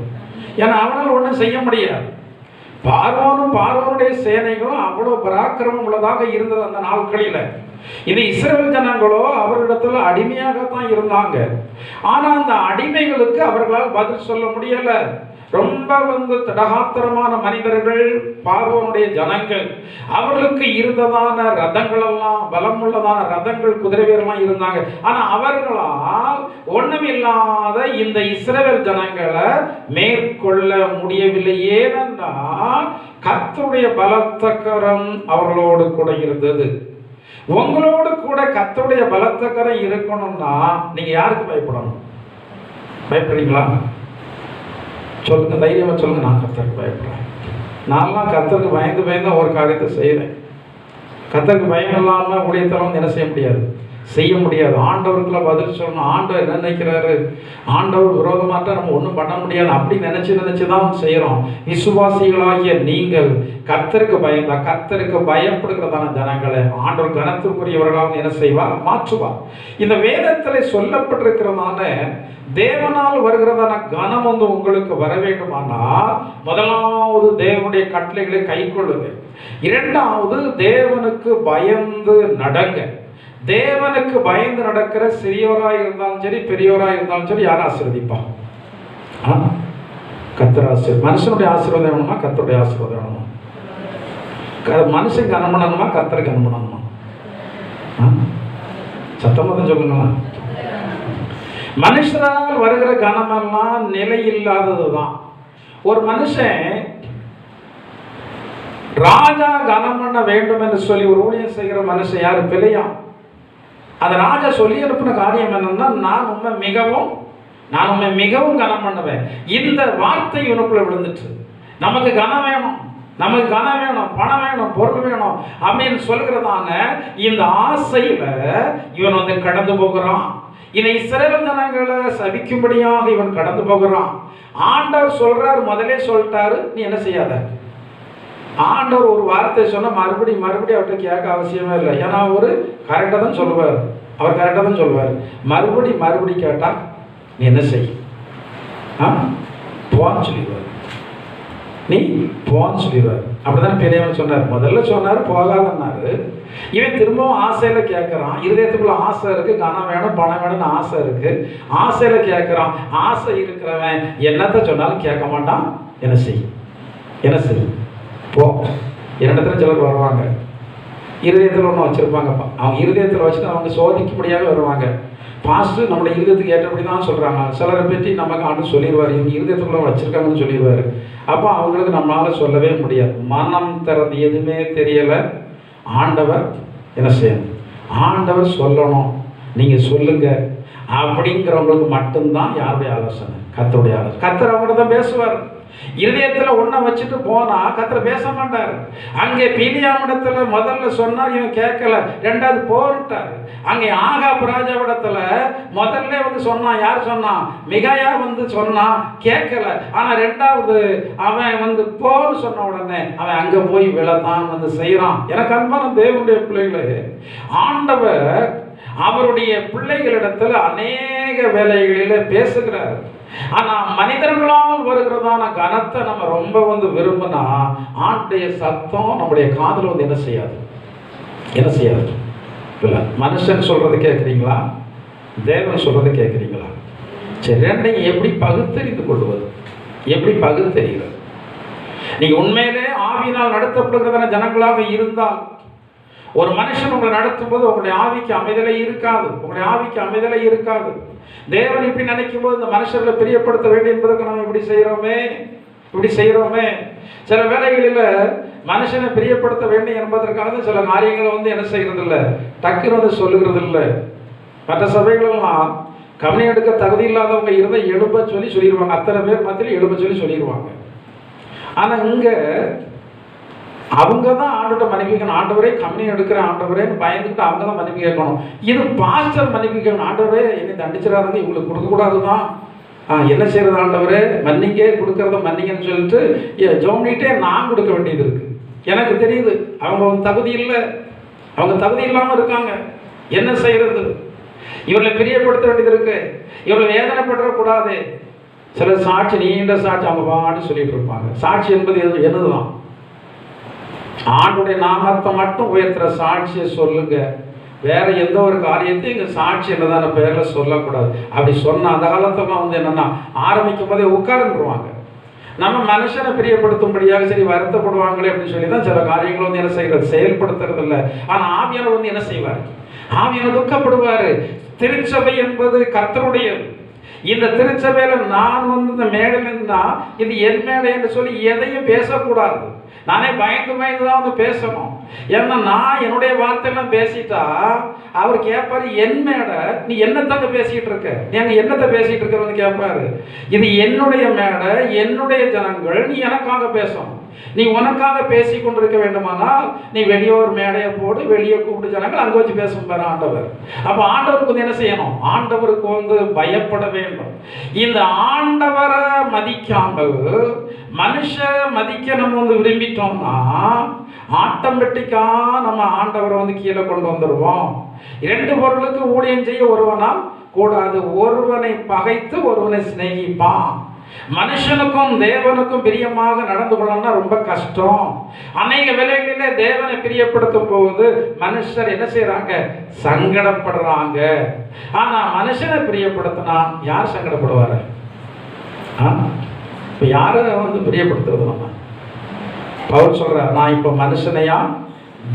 ஏன்னா அவனால் ஒன்றும் செய்ய முடியாது. பார்வோனுடைய சேனைகளும் அவ்வளவு பராக்கிரமம் உள்ளதாக இருந்தது அந்த நாட்களில். இது இஸ்ரவேல் ஜனங்களோ அவரிடத்துல அடிமையாகத்தான் இருந்தாங்க. ஆனா அந்த அடிமைகளுக்கு அவர்களால் பதில் சொல்ல முடியல. ரொம்ப வந்து தடகாத்திரமான மனிதர்கள் பார்வோனுடைய ஜனங்கள். அவர்களுக்கு இருந்ததான ரதங்கள் எல்லாம் பலமுள்ளதான ரதங்கள், குதிரை வீரர்லாம் இருந்தாங்க. ஆனா அவர்களால் ஒண்ணுமில்லாத இந்த இஸ்ரவேல் ஜனங்களை மேற்கொள்ள முடியவில்லை. ஏனென்றால் கர்த்தருடைய பலத்த கரம் அவர்களோடு கூட இருந்தது. உங்களோடு கூட கர்த்தருடைய பலத்த கரம் இருக்கணும்னா நீங்க யாருக்கு பயப்படணும்? பயப்படுறீங்களா? சொல்லுங்க, தைரியமா சொல்லுங்க. நான் கர்த்தருக்கு பயப்படுறேன். நான்லாம் கர்த்தருக்கு பயந்து ஒரு காரியத்தை செய்கிறேன். கர்த்தருக்கு பயம் இல்லாமல் ஊழியத்தெல்லாம் என்ன செய்ய முடியாது, செய்ய முடியாது. ஆண்டவருக்குள்ள பதில் சொல்லணும். ஆண்டவர் என்ன நினைக்கிறாரு? ஆண்டவர் விரோதமாட்டா நம்ம ஒன்றும் பண்ண முடியாது. அப்படி நினைச்சு தான் செய்கிறோம். விசுவாசிகளாகிய நீங்கள் கர்த்தருக்கு பயந்தா, கர்த்தருக்கு பயப்படுகிறதான ஜனங்களை ஆண்டவர் கனத்துக்குரியவர்களாக என்ன செய்வார்? மாற்றுவார். இந்த வேதத்தில் சொல்லப்பட்டிருக்கிறதான தேவனால் வருகிறதான கனம் வந்து உங்களுக்கு வர வேண்டுமானால் முதலாவது தேவனுடைய கட்டளைகளை கை கொள்ளுங்க. இரண்டாவது தேவனுக்கு பயந்து நடங்க. தேவனுக்கு பயந்து நடக்கிற சிறியோராக இருந்தாலும் சரி பெரியோராக இருந்தாலும் சரி யாரும் ஆசீர்வதிப்பா? கர்த்தர் ஆசீர்வாதம். மனுஷனுடைய ஆசீர்வாதம் வேணுமா, கர்த்தருடைய ஆசீர்வாதம் வேணுமா? மனுஷன் கனம் பண்ணணுமா, கர்த்தரை கனம் பண்ணணுமா? சத்தமாக தான் சொல்லுங்களா. மனுஷரால் வருகிற கனமெல்லாம் நிலை இல்லாதது தான். ஒரு மனுஷன் ராஜா கனம் பண்ண வேண்டும் என்று சொல்லி ஒரு ஊழியம் செய்கிற மனுஷன் யாரு? பிழையா. அந்த ராஜா சொல்லி அனுப்பின காரியம் என்னன்னா, நான் உண்மை மிகவும் கனம் பண்ணுவேன். இந்த வார்த்தை இவனுக்குள்ள விழுந்துட்டு, நமக்கு கனம் வேணும், நமக்கு கனம் வேணும், பணம் வேணும், பொருள் வேணும் அப்படின்னு சொல்கிறதான இந்த ஆசையில இவன் வந்து கடந்து போகிறான். இதை இஸ்ரவேல் ஜனங்களை சபிக்கும்படியாக இவன் கடந்து போகிறான். ஆண்டவர் சொல்றாரு, முதலே சொல்லிட்டாரு, நீ என்ன செய்யாத. ஆண்டவர் ஒரு வார்த்தை சொன்ன மறுபடியும் அவர்கிட்ட கேட்க அவசியமே இல்லை. ஏன்னா அவரு கரெக்டாக தான் சொல்லுவார், அவர் கரெக்டாக தான் சொல்லுவார். மறுபடி கேட்டா நீ என்ன செய், போன்னு சொல்லிடுவார், நீ போன்னு சொல்லிடுவார். அப்படிதான் பெரியவன் சொன்னார். முதல்ல சொன்னார் போகாதன்னாரு. இவன் திரும்பவும் ஆசையில கேட்கறான். இருதயத்துக்குள்ள ஆசை இருக்கு, கனம் வேணும், பணம் வேணும்னு ஆசை இருக்கு. ஆசையில கேட்கறான். ஆசை இருக்கிறவன் என்னத்த சொன்னாலும் கேட்க மாட்டான். என்ன செய் போ. இரண்டத்துல சிலர் வருவாங்க, இருதயத்தில் ஒன்று வச்சிருப்பாங்கப்பா. அவங்க இருதயத்தில் வச்சுட்டு அவங்க சோதிக்கும்படியாக வருவாங்க. பாஸ்டர் நம்முடைய இருதயத்துக்கு ஏற்றபடி தான் சொல்றாங்க. சிலரை பற்றி நமக்கு ஆண்டு சொல்லிடுவார், இவங்க இருதயத்துக்குள்ள வச்சிருக்காங்கன்னு சொல்லிடுவாரு. அப்போ அவங்களுக்கு நம்மளால சொல்லவே முடியாது. மனம் திறந்து எதுவுமே தெரியல. ஆண்டவர் என்ன செய்யணும், ஆண்டவர் சொல்லணும், நீங்க சொல்லுங்க அப்படிங்கிறவங்களுக்கு மட்டும்தான் யாருடைய ஆலோசனை, கர்த்தருடைய ஆலோசனை. கர்த்தர் அவங்கள்ட்ட தான் பேசுவார். இருதயத்துல ஒன்ன வச்சுட்டு போனா கர்த்தர் பேச மாட்டார். அங்கே பிலியாமிடத்துல முதல்ல சொன்னார், இவன் கேட்கல. ரெண்டாவது போட்டார். அங்கே ஆகாப் ராஜாவிடத்துல முதல்ல வந்து சொன்னான். யார் சொன்னான்? மிகாயா வந்து சொன்னான், கேட்கல. ஆனா ரெண்டாவது அவன் வந்து போன்னு சொன்ன உடனே அவன் அங்க போய் விழத்தான் வந்து செய்யறான். எனக்கு அன்பான தேவனுடைய பிள்ளைகளே, ஆண்டவர் அவருடைய பிள்ளைகளிடத்துல அநேக வேலைகளில பேசுகிறார். ஆனா மனிதர்களால் வருகிறதான கனத்தை நம்ம ரொம்ப வந்து விரும்பினா ஆண்டுடைய சத்தம் நம்முடைய காதுல வந்து என்ன செய்யாது. மனுஷன் சொல்றது கேட்குறீங்களா, தேவன் சொல்றது கேட்குறீங்களா? சரி, ரெண்டையும் எப்படி பகுத்தறிந்து கொள்வது, எப்படி பகுத்தறிகிறது? நீங்க உண்மையிலே ஆவியினால் நடத்தப்படுகிறதான ஜனங்களாக இருந்தால், ஒரு மனுஷன் உங்களை நடத்தும் போது உங்களுடைய ஆவிக்கு அமைதலை இருக்காது. தேவன் இப்படி நினைக்கும் போது இந்த மனுஷர்களை பிரியப்படுத்த வேண்டும் என்பதற்கு நம்ம இப்படி செய்யறோமே. சில வேளைகளில் மனுஷனை பிரியப்படுத்த வேண்டும் என்பதற்காக சில காரியங்களை வந்து என்ன செய்யறது இல்லை, டக்குன்னு வந்து சொல்லுகிறது இல்லை. மற்ற சபைகளெல்லாம் கவனி எடுக்க தகுதி இல்லாதவங்க இருந்தால் எழுப்ப சொல்லிடுவாங்க. அத்தனை பேர் மத்தியில் எழுப்ப சொல்லிடுவாங்க. ஆனா இங்க அவங்க தான் ஆண்டவர்கிட்ட மன்னிப்பு கேட்கணும். ஆண்டவரே கம்மி எடுக்கிற ஆண்டவரே பயந்துக்கிட்டு அவங்க தான் மன்னிப்பு கேட்கணும். இது பாஸ்டர் மன்னிப்பு கேட்கணும். ஆண்டவரே என்னை தண்டிச்சிடாதங்க, இவங்களுக்கு கொடுக்கக்கூடாதுதான், என்ன செய்யறது ஆண்டவரே, மன்னிக்க கொடுக்கறத மன்னிங்கன்னு சொல்லிட்டு ஜோம்னிட்டே நான் கொடுக்க வேண்டியது இருக்கு. எனக்கு தெரியுது அவங்க தகுதி இல்லை, அவங்க தகுதி இல்லாமல் இருக்காங்க. என்ன செய்யறது? இவர்களை பிரியப்படுத்த வேண்டியது இருக்கு, இவர்களை வேதனைப்படக்கூடாது. சில சாட்சி, நீண்ட சாட்சி அவங்க பாட்டு சொல்லிட்டு இருப்பாங்க. சாட்சி என்பது என்னதுதான்? ஆண்டுடைய நாமத்தை மட்டும் உயர்த்துற சாட்சியை சொல்லுங்க. வேற எந்த ஒரு காரியத்தையும் இங்க சாட்சி என்னதான பேர்ல சொல்லக்கூடாது. அப்படி சொன்ன அந்த காலத்துல வந்து என்னன்னா ஆரம்பிக்கும் போதே உட்கார்ந்துருவாங்க. நம்ம மனுஷனை பிரியப்படுத்தும்படியாக சரி வருத்தப்படுவாங்களே அப்படின்னு சொல்லி தான் சில காரியங்கள் வந்து என்ன செய்யறது, செயல்படுத்துறது இல்லை. ஆனா ஆவியானவர் வந்து என்ன செய்வார்? ஆவியானவர் துக்கப்படுவாரு. திருச்சபை என்பது கர்த்தருடையது. இந்த திருச்சபையில நான் வந்து இந்த மேடையில் இருந்தா இது என் மேடை என்று சொல்லி எதையும் பேசக்கூடாது. நானே பயந்து தான் வந்து பேசணும். ஏன்னா நான் என்னுடைய வார்த்தையெல்லாம் பேசிட்டா அவர் கேட்பாரு, என் மேடை நீ என்னத்தங்க பேசிட்டு இருக்க, நீ அங்க என்னத்தை பேசிட்டு இருக்கிறன்னு கேட்பாரு. இது என்னுடைய மேடை, என்னுடைய ஜனங்கள், நீ எனக்காக பேசணும். நீ உனக்காக பேசி கொண்டிருக்க வேண்டுமானால் நீ வெளியே ஒரு மேடையை போடு, வெளியே கூப்பிட்டு ஜனங்கள் அங்கே வச்சு பேசும் பாரு ஆண்டவர். அப்போ ஆண்டவருக்கு வந்து என்ன செய்யணும்? ஆண்டவருக்கு வந்து பயப்பட வேண்டும். இந்த ஆண்டவரை மதிக்காமல் மனுஷ மதிக்க நம்ம வந்து விரும்பிட்டோம்னா ஆட்டோமேட்டிக்கா நம்ம ஆண்டவரை வந்து கீழே கொண்டு வந்துடுவோம். இரண்டு பொருளுக்கு ஊழியம் செய்ய ஒருவனால் கூடாது, ஒருவனை பகைத்து ஒருவனை சிநேகிப்பான். மனுஷனுக்கும் தேவனுக்கும் பிரியமாக நடந்து கொள்ளணும்னா ரொம்ப கஷ்டம். அநேக வேளைகளிலே தேவனை பிரியப்படுத்தும் போது மனுஷர் என்ன செய்யறாங்க? சங்கடப்படுறாங்க. ஆனா மனுஷனை பிரியப்படுத்தினா யார் சங்கடப்படுவாரு? இப்போ யாரை வந்து பிரியப்படுத்துறது நம்ம? பவுல் சொல்கிறார், நான் இப்போ மனுஷனையா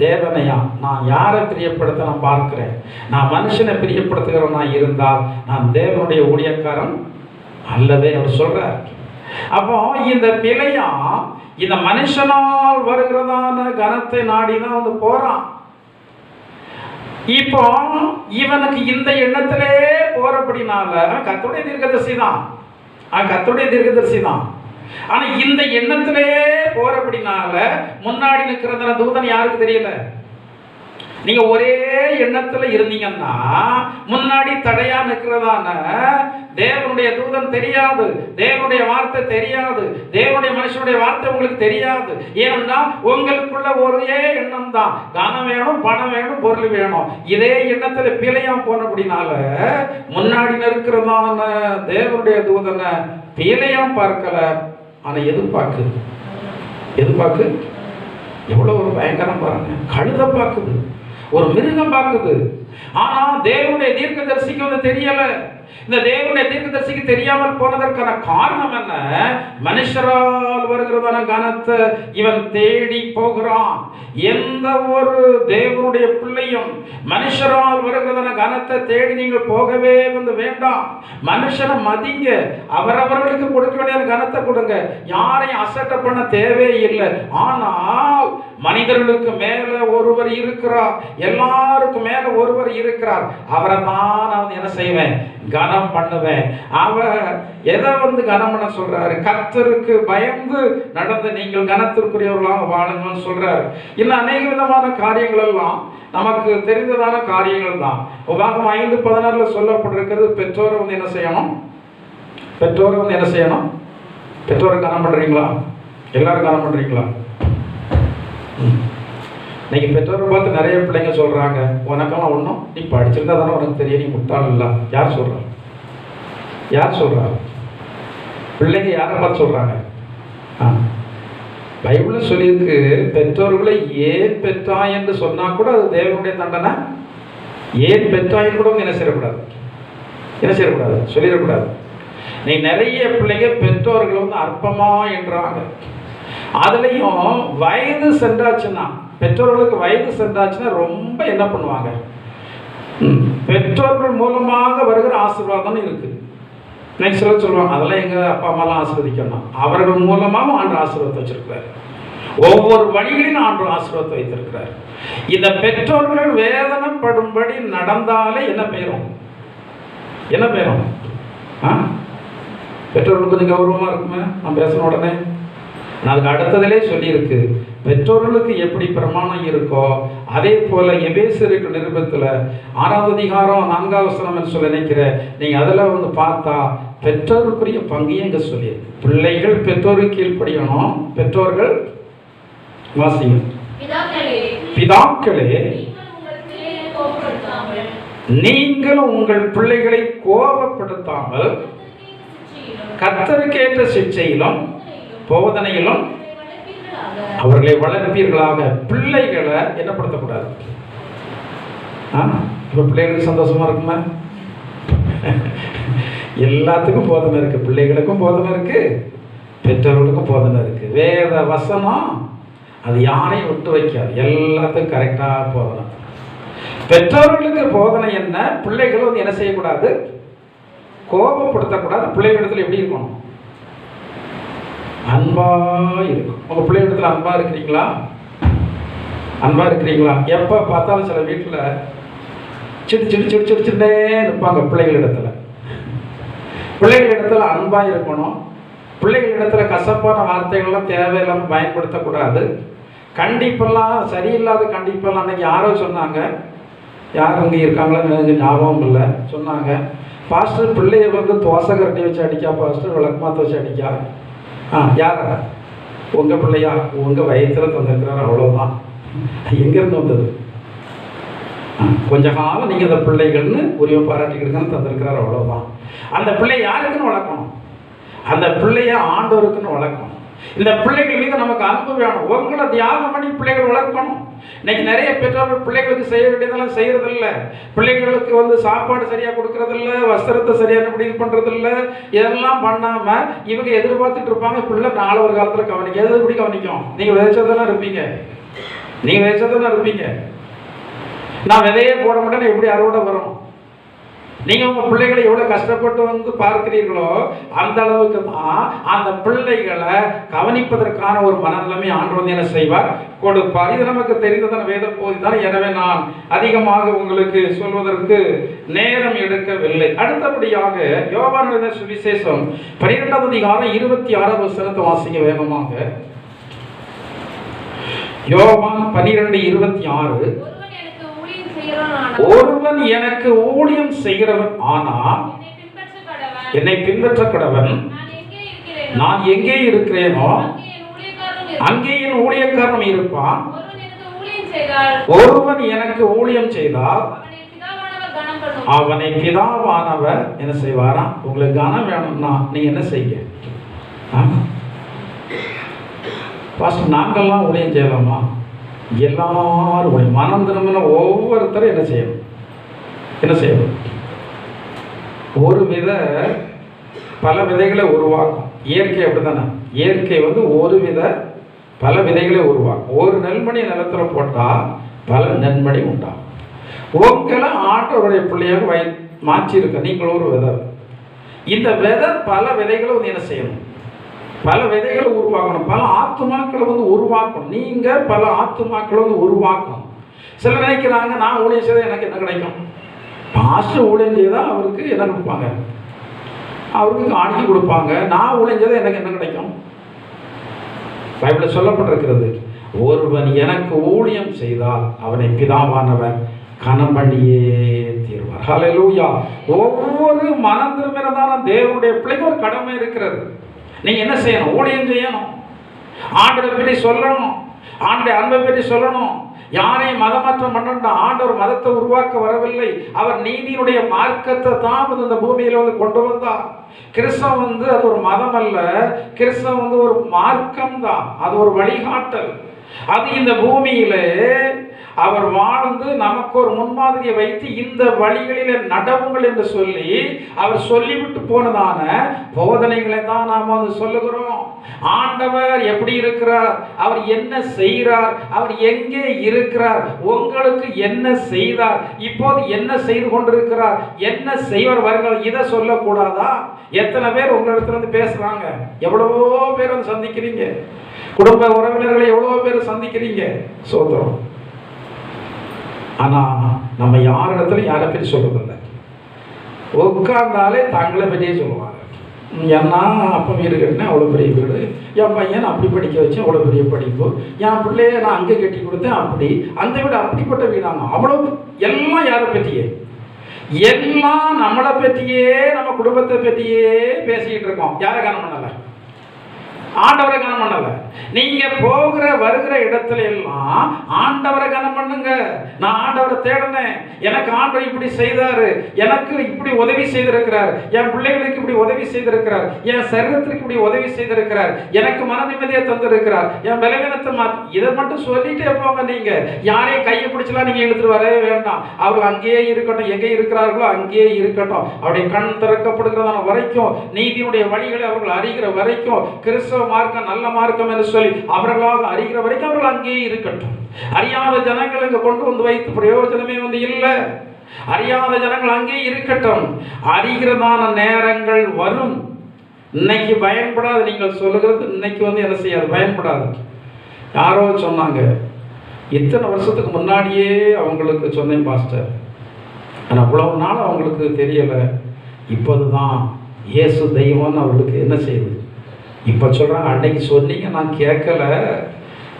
தேவனையா நான் யாரை பிரியப்படுத்த நான் பார்க்கிறேன். நான் மனுஷனை பிரியப்படுத்துகிறவனா இருந்தால் நான் தேவனுடைய ஊழியக்காரன் அல்லவே அவர் சொல்றார். அப்போ இந்த பிழையா இந்த மனுஷனால் வருகிறதான கனத்தை நாடிதான் வந்து போறான். இப்போ இவனுக்கு இந்த எண்ணத்திலே போறபடினால கர்த்தருடைய தீர்க்கதரிசி தான், கர்த்தருடைய தீர்க்கதரிசி தான். ஆனா இந்த எண்ணத்திலே போறபடினால முன்னாடி நிற்கிறதான தூதன் யாருக்கு தெரியல. நீங்க ஒரே எண்ணத்துல இருந்தீங்கன்னா முன்னாடி தடையா நிற்கிறதான தேவனுடைய தூதன் தெரியாது, தேவனுடைய வார்த்தை தெரியாது, தேவனுடைய மனுஷனுடைய வார்த்தை உங்களுக்கு தெரியாது. ஏன்னா உங்களுக்குள்ள ஒரே எண்ணம் தான், கனம் வேணும், பணம் வேணும், பொருள் வேணும். இதே எண்ணத்துல பிழையா போனபடினால முன்னாடி நிற்கிறதான தேவனுடைய தூதனை பிழையா பார்க்கல, ஆனா எதிர்பார்க்கு எவ்வளவு ஒரு பயங்கரம் பாருங்க. கழுத பார்க்குது, ஒரு மிருகம் பார்க்குது. ஆனா தேவனுடைய தீர்க்கதரிசிக்கு வந்து தெரியல. இந்த தேவனுடைய தீர்க்கதரிசிக்கு தெரியாமல் போனதற்கான காரணம் என்ன? மனுஷரால் வருகிறதான கனத்தை இவன் தேடி போகிறான். எந்த ஒரு தேவனுடைய பிள்ளையும் மனுஷரால் வருகிறதான கனத்தை தேடி நீங்கள் போகவே வந்து வேண்டாம். மனுஷனை மதிங்க, அவரவர்களுக்கு கொடுக்க வேண்டிய கனத்தை கொடுங்க, யாரையும் அசட்டை பண்ண தேவையில்லை. ஆனால் மனிதர்களுக்கு மேல ஒருவர் இருக்கிறார், எல்லாருக்கும் மேல ஒருவர் இருக்கிறார். அவரை தான் நான் என்ன செய்வேன்? கனம் பண்ணுவேன். அவர் எதை வந்து கனம் பண்ண சொல்றாரு? கர்த்தருக்கு பயந்து நடந்து நீங்கள் கனத்திற்குரியவர்களாக வாழுங்கன்னு சொல்றாரு. இன்னும் அநேக விதமான காரியங்கள் எல்லாம் நமக்கு தெரிந்ததான காரியங்கள் தான். உபாகமம் 5:16 சொல்லப்பட்டிருக்கிறது, பெற்றோரை வந்து என்ன செய்யணும்? பெற்றோரை கனம் பண்றீங்களா? எல்லாரும் கனம் பண்றீங்களா? இன்னைக்கு பெற்றோரை பார்த்து நிறைய பிள்ளைங்க சொல்றாங்க, உனக்கெல்லாம் ஒன்றும் நீ படிச்சிருந்தா தானே உனக்கு தெரியும், நீ முட்டாள் இல்லை. யார் சொல்றா? பிள்ளைங்க யாரை பார்த்து சொல்றாங்க? பைபிளில் சொல்லியிருக்கு, பெற்றோர்களை ஏன் பெற்றாய் என்று சொன்னா கூட அது தேவனுடைய தண்டனை. ஏன் பெற்றாயின்னு கூட என்ன செய்யக்கூடாது சொல்லிடக்கூடாது. நீ நிறைய பிள்ளைங்க பெற்றோர்கள் வந்து அற்பமா என்றாங்க. அதுலேயும் வயது சென்றாச்சுன்னா, பெற்றோர்களுக்கு வயது சென்றாச்சுன்னா ரொம்ப என்ன பண்ணுவாங்க? பெற்றோர்கள் மூலமாக வருகிற ஆசீர்வாதம் இருக்கு. நெக்ஸ்ட் சிலர் சொல்லுவாங்க, அதெல்லாம் எங்கள் அப்பா அம்மாலாம் ஆசீர்வதிக்கணும். அவர்கள் மூலமாக ஆண்டு ஆசீர்வாதத்தை வச்சிருக்கிறார். ஒவ்வொரு வழிகளிலும் ஆண்டு ஆசீர்வாதத்தை வைத்திருக்கிறார். இந்த பெற்றோர்கள் வேதனைப்படும்படி நடந்தாலே என்ன பெயரும்? பெற்றோர்கள் கொஞ்சம் கௌரவமாக இருக்குமே நான் பேசின உடனே. அதுக்கு அடுத்ததிலே சொல்லியிருக்கு, பெற்றோர்களுக்கு எப்படி பிரமாணம் இருக்கோ அதே போல எபேசியருக்கு நிருபத்தில் 6வது அதிகாரம் 4வது வசனம் என்று சொல்லி நினைக்கிறேன். நீங்கள் அதில் வந்து பார்த்தா பெற்றோருக்குரிய பங்கையும் இங்கே சொல்லியிருக்கு. பிள்ளைகள் பெற்றோருக்கு கீழ்ப்படியணும். பெற்றோர்கள் வாசிங்க. பிதாக்களே நீங்கள் உங்கள் பிள்ளைகளை கோபப்படுத்தாமல் கர்த்தருக்கேற்ற சிட்சையிலும் போதனையிலும் அவர்களை வளர்ப்பீர்களாக. பிள்ளைகளை என்னப்படுத்தக்கூடாது. இப்போ பிள்ளைகளுக்கு சந்தோஷமா இருக்குமா? எல்லாத்துக்கும் போதனை இருக்கு. பிள்ளைகளுக்கும் போதனை இருக்கு, பெற்றோர்களுக்கும் போதனை இருக்கு. வேத வசனம் அது யாரையும் விட்டு வைக்காது, எல்லாத்துக்கும் கரெக்டாக போதனை. பெற்றோர்களுக்கு போதனை என்ன? பிள்ளைகளும் வந்து என்ன செய்யக்கூடாது? கோபப்படுத்தக்கூடாது. பிள்ளைகளிடத்தில் எப்படி இருக்கணும்? அன்பா இருக்கும். உங்கள் பிள்ளைகளிடத்தில் அன்பா இருக்கிறீங்களா? எப்போ பார்த்தாலும் சில வீட்டில் சிடிச்சுன்னே இருப்பாங்க. பிள்ளைகளிடத்தில் அன்பாக இருக்கணும். பிள்ளைகளிடத்தில் கசப்பான வார்த்தைகள்லாம் தேவையில்லாமல் பயன்படுத்தக்கூடாது. கண்டிப்பெல்லாம் சரியில்லாத கண்டிப்பெல்லாம் அன்றைக்கி யாரோ சொன்னாங்க, யார் இங்கே இருக்காங்களோன்னு எனக்கு ஞாபகம் இல்லை, சொன்னாங்க, பாஸ்டர் பிள்ளைய வந்து தோசை கரண்டி வச்சு அடிக்கா, பாஸ்டர் விளக்கமாத்த வச்சு அடிக்கா. யாரா? உங்கள் பிள்ளையா? உங்கள் வயிற்றில் தந்திருக்கிறார், அவ்வளோதான். எங்கேருந்து வந்தது? கொஞ்ச காலம் நீங்கள் அந்த பிள்ளைகள்னு உரிமை பாராட்டிக்கிட்டுன்னு தந்திருக்கிறார், அவ்வளோதான். அந்த பிள்ளை யாருக்குன்னு வளர்க்கணும்? அந்த பிள்ளைய ஆண்டவருக்குன்னு வளர்க்கணும். இந்த பிள்ளைகள் மீது நமக்கு அன்பு வேணும். உங்களை தியாகம் பண்ணி பிள்ளைகள் வளர்க்கணும். இன்னைக்கு நிறைய பெற்றோர்கள் பிள்ளைகளுக்கு செய்ய வேண்டியதெல்லாம் செய்யறதில்ல. பிள்ளைகளுக்கு வந்து சாப்பாடு சரியா கொடுக்கறதில்ல, வஸ்திரத்தை சரியான இது பண்றதில்ல. இதெல்லாம் பண்ணாம இவங்க எதிர்பார்த்துட்டு இருப்பாங்க பிள்ளை நாளை ஒரு காலத்துல கவனிக்க. எது எப்படி கவனிக்கும்? நீங்க விதைச்சதெல்லாம் இருப்பீங்க, நீங்க விதைச்சதெல்லாம் இருப்பீங்க. நான் விதையே போட மாட்டேன்னு எப்படி அறுவடை வரும்? நீங்க உங்க பிள்ளைகளை எவ்வளவு கஷ்டப்பட்டு வந்து பார்க்கிறீர்களோ அந்த அளவுக்கு தான் அந்த பிள்ளைகளை கவனிப்பதற்கான ஒரு மனநிலைமை ஆண்டவர் வந்து என்ன செய்வார்? கொடுப்பார். இது நமக்கு தெரிந்ததான வேத போதி தான். எனவே நான் அதிகமாக உங்களுக்கு சொல்வதற்கு நேரம் எடுக்கவில்லை. அடுத்தபடியாக யோவான் எழுதின சுவிசேஷம் 12ஆம் அதிகாரம் 26ஆம் வசனத்தை வாசிங்க வேகமாக. யோவான் 12:26. ஒருவன் எனக்கு ஊழியம் செய்கிறவன் ஆனால் என்னை பின்பற்ற கடவன். நான் எங்கே இருக்கிறேனோ அங்கே என் ஊழியக்காரனும் இருப்பான். ஒருவன் எனக்கு ஊழியம் செய்தால் அவனை பிதாவானவர் என்ன செய்வாரா? உங்களுக்கு கனம் வேணும்னா நீங்க என்ன செய்ய? நாங்கள்லாம் ஊழியம் செய்யலாமா? எல்லாரும் மனம் திரும்பின ஒவ்வொருத்தரும் என்ன செய்யணும்? என்ன செய்யணும்? ஒரு வித பல விதைகளை உருவாக்கும். இயற்கை அப்படித்தானே? இயற்கை வந்து ஒரு வித பல விதைகளை உருவாக்கும். ஒரு நெல்மணி நிலத்துல போட்டா பல நெல்மணி உண்டாகும். உங்களை ஆண்டவருடைய பிள்ளையாக மாற்றி இருக்க நீங்கள் ஒரு விதை. இந்த விதை பல விதைகளை வந்து என்ன செய்யணும்? பல விதைகளை உருவாக்கணும். பல ஆத்துமாக்களை வந்து உருவாக்கணும். நீங்க பல ஆத்துமாக்களை வந்து உருவாக்கணும். சிலர் நினைக்கிறாங்க நான் ஊழியம் செய்தால் எனக்கு என்ன கிடைக்கும்? பாஸ்டர் ஊழியம் செய்தால் அவருக்கு என்ன கொடுப்பாங்க? அவருக்கு காணிக்கை கொடுப்பாங்க. நான் ஊழியம் செய்தால் எனக்கு என்ன கிடைக்கும்? பைபிளில் சொல்லப்பட்டிருக்கிறது, ஒருவன் எனக்கு ஊழியம் செய்தால் அவனை பிதாவானவன் கனம் பண்ணியே தீர்வார். ஹல்லேலூயா. ஒவ்வொரு மனம் திரும்பினதான தேவனுடைய பிள்ளைக்கு ஒரு கடமை இருக்கிறது. நீங்க என்ன செய்யணும்? ஊழியம் செய்யணும். ஆண்டவரை பற்றி சொல்லணும், ஆண்டவருடைய அன்பை பற்றி சொல்லணும். யாரையும் மதமாற்றம் பண்ணணும். ஆண்டவர் மதத்தை உருவாக்க வரவில்லை. அவர் நீதியினுடைய மார்க்கத்தை தான் இந்த பூமியில வந்து கொண்டு வந்தார். கிறிஸ்தவம் வந்து அது ஒரு மதம் அல்ல, கிறிஸ்தவம் வந்து ஒரு மார்க்கம் தான். அது ஒரு வழிகாட்டல். அது இந்த பூமியிலே அவர் வாழ்ந்து நமக்கு ஒரு முன்மாதிரியை வைத்து இந்த வழிகளிலே நடவுங்கள் என்று சொல்லி அவர் சொல்லிவிட்டு போனதான போதனைகளை தான் நாம் வந்து சொல்லுகிறோம். ஆண்டவர் எப்படி இருக்கிறார், அவர் என்ன செய்கிறார், அவர் எங்கே இருக்கிறார், உங்களுக்கு என்ன செய்தார், இப்போது என்ன செய்து கொண்டிருக்கிறார், என்ன செய்வார் வருங்கள், இதை சொல்லக்கூடாதா? எத்தனை பேர் உங்களிடத்துல இருந்து பேசுறாங்க? எவ்வளவோ பேர் வந்து சந்திக்கிறீங்க. குடும்ப உறவினர்களை எவ்வளவோ பேர் சந்திக்கிறீங்க. சோதரம். ஆனா நம்ம யாரிடத்துல யாரை பற்றி சொல்றதில்லை. உட்கார்ந்தாலே தங்களை பற்றியே சொல்லுவாங்க. ஏன்னா அப்போ வீடு கட்டினேன், அவ்வளோ பெரிய வீடு, என் பையன் அப்படி படிக்க வச்சேன், அவ்வளோ பெரிய படிப்பு, என் பிள்ளைய நான் அங்கே கட்டி கொடுத்தேன், அப்படி அந்த வீடு அப்படிப்பட்ட வீடாங்க. அவ்வளோ எல்லாம் யாரை பற்றியே, எல்லாம் நம்மளை பற்றியே, நம்ம குடும்பத்தை பற்றியே பேசிக்கிட்டு இருக்கோம். யாரை கனம் பண்ணலை? ஆண்டவரை கனம் பண்ணல. நீங்க போகிற வருகிற இடத்துல எல்லாம் ஆண்டவரை கனம் பண்ணுங்க. நான் ஆண்டவரை தேடினேன், எனக்கு ஆண்டவர் இப்படி செய்தாரு, எனக்கு இப்படி உதவி செய்திருக்கிறார், என் பிள்ளைகளுக்கு இப்படி உதவி செய்திருக்கிறார், என் சரீரத்திற்கு இப்படி உதவி செய்திருக்கிறார், எனக்கு மன நிம்மதியை தந்திருக்கிறார், என் பலவீனத்தை இதை மட்டும் சொல்லிட்டே போங்க. நீங்க யாரையும் கையை பிடிச்சலாம் நீங்க இழுத்துட்டு வரவே வேண்டாம். அவர்கள் அங்கேயே இருக்கட்டும், எங்கே இருக்கிறார்களோ அங்கேயே இருக்கட்டும். அவருடைய கண் திறக்கப்படுகிறதான வரைக்கும், நீதியுடைய வழிகளை அவர்கள் அறிகிற வரைக்கும், கிறிஸ்தவ மார்க்கம் நல்ல மார்க்கம் என்று சொல்லி அவர்களாக அறிகிற வரைக்கும் அவர்கள் அங்கேயே இருக்கட்டும். அறியாத ஜனங்கள் இங்க கொண்டு வந்து வைத்து பிரயோஜனமே வந்து இல்லை. அறியாத ஜனங்கள் அங்கே இருக்கட்டும். அறிகிறதான நேரங்கள் வரும். இன்னைக்கு பயன்படாது. நீங்கள் சொல்லுகிறது இன்னைக்கு வந்து என்ன செய்யாது? பயன்படாது. யாரோ சொன்னாங்க, இத்தனை வருஷத்துக்கு முன்னாடியே அவங்களுக்கு சொன்னேன் பாஸ்டர், ஆனால் அவ்வளவு நாள் அவங்களுக்கு தெரியலை. இப்போதுதான் இயேசு தெய்வம்னு அவர்களுக்கு என்ன செய்யுது? இப்போ சொல்கிறாங்க, அன்னைக்கு சொன்னீங்க நான் கேட்கல,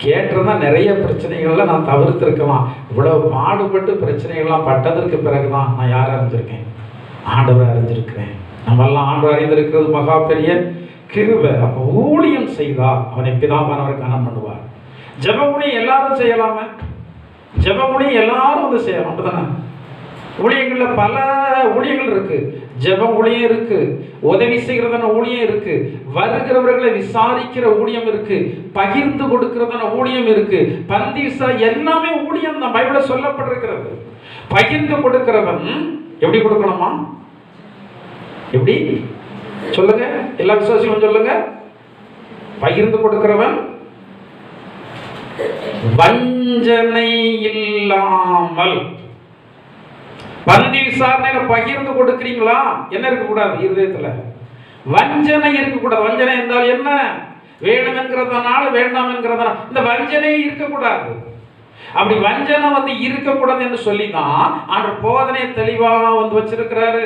கேட்டிருந்தா நிறைய பிரச்சனைகள்லாம் நான் தவிர்த்திருக்கலாம். இவ்வளோ பாடுபட்டு பிரச்சனைகள்லாம் பட்டதற்கு பிறகு தான் நான் யாரை அறிஞ்சிருக்கேன்? ஆண்டவரை அறிஞ்சிருக்கிறேன். நம்மெல்லாம் ஆண்டவர் அறிந்திருக்கிறது மகா பெரிய கிருபை. அப்போ ஊழியம் செய்தால் அவனை பிதாவானவர் கனம் பண்ணுவார். ஜெபமுடியும் எல்லாரும் செய்யலாமே, ஜெபமுடியும் எல்லாரும் வந்து செய்யலாம். அப்படிதானே? ஊழியங்களில் பல ஊழியங்கள் இருக்கு. ஜெப ஊழியம் இருக்கு, உதவி செய்கிறதான ஊழியம் இருக்கு, வருகிறவர்களை விசாரிக்கிற ஊழியம் இருக்கு, பகிர்ந்து கொடுக்கிறதான ஊழியம் இருக்கு, பந்தி எல்லாமே ஊழியம் தான். பைபிள்ல சொல்லப்பட்டிருக்கிறது. பகிர்ந்து கொடுக்கிறவன் எப்படி கொடுக்கணுமா? எப்படி சொல்லுங்க, எல்லா விசுவாசிகளும் சொல்லுங்க. பகிர்ந்து கொடுக்கிறவன் வஞ்சனை இல்லாமல். பந்தி விசாரணையில பகிர்ந்து கொடுக்கிறீங்களா? என்ன இருக்கக்கூடாது? இருதயத்துல வஞ்சனை இருக்கக்கூடாது. வஞ்சனை என்றால் என்ன? வேணும் என்கிறதுனால வேண்டாம் என்கிறதுனால இந்த வஞ்சனை இருக்கக்கூடாது. அப்படி வஞ்சனை இருக்கக்கூடாது என்று சொல்லிதான் ஆண்டவர் போதனை தெளிவா வச்சிருக்கிறாரு.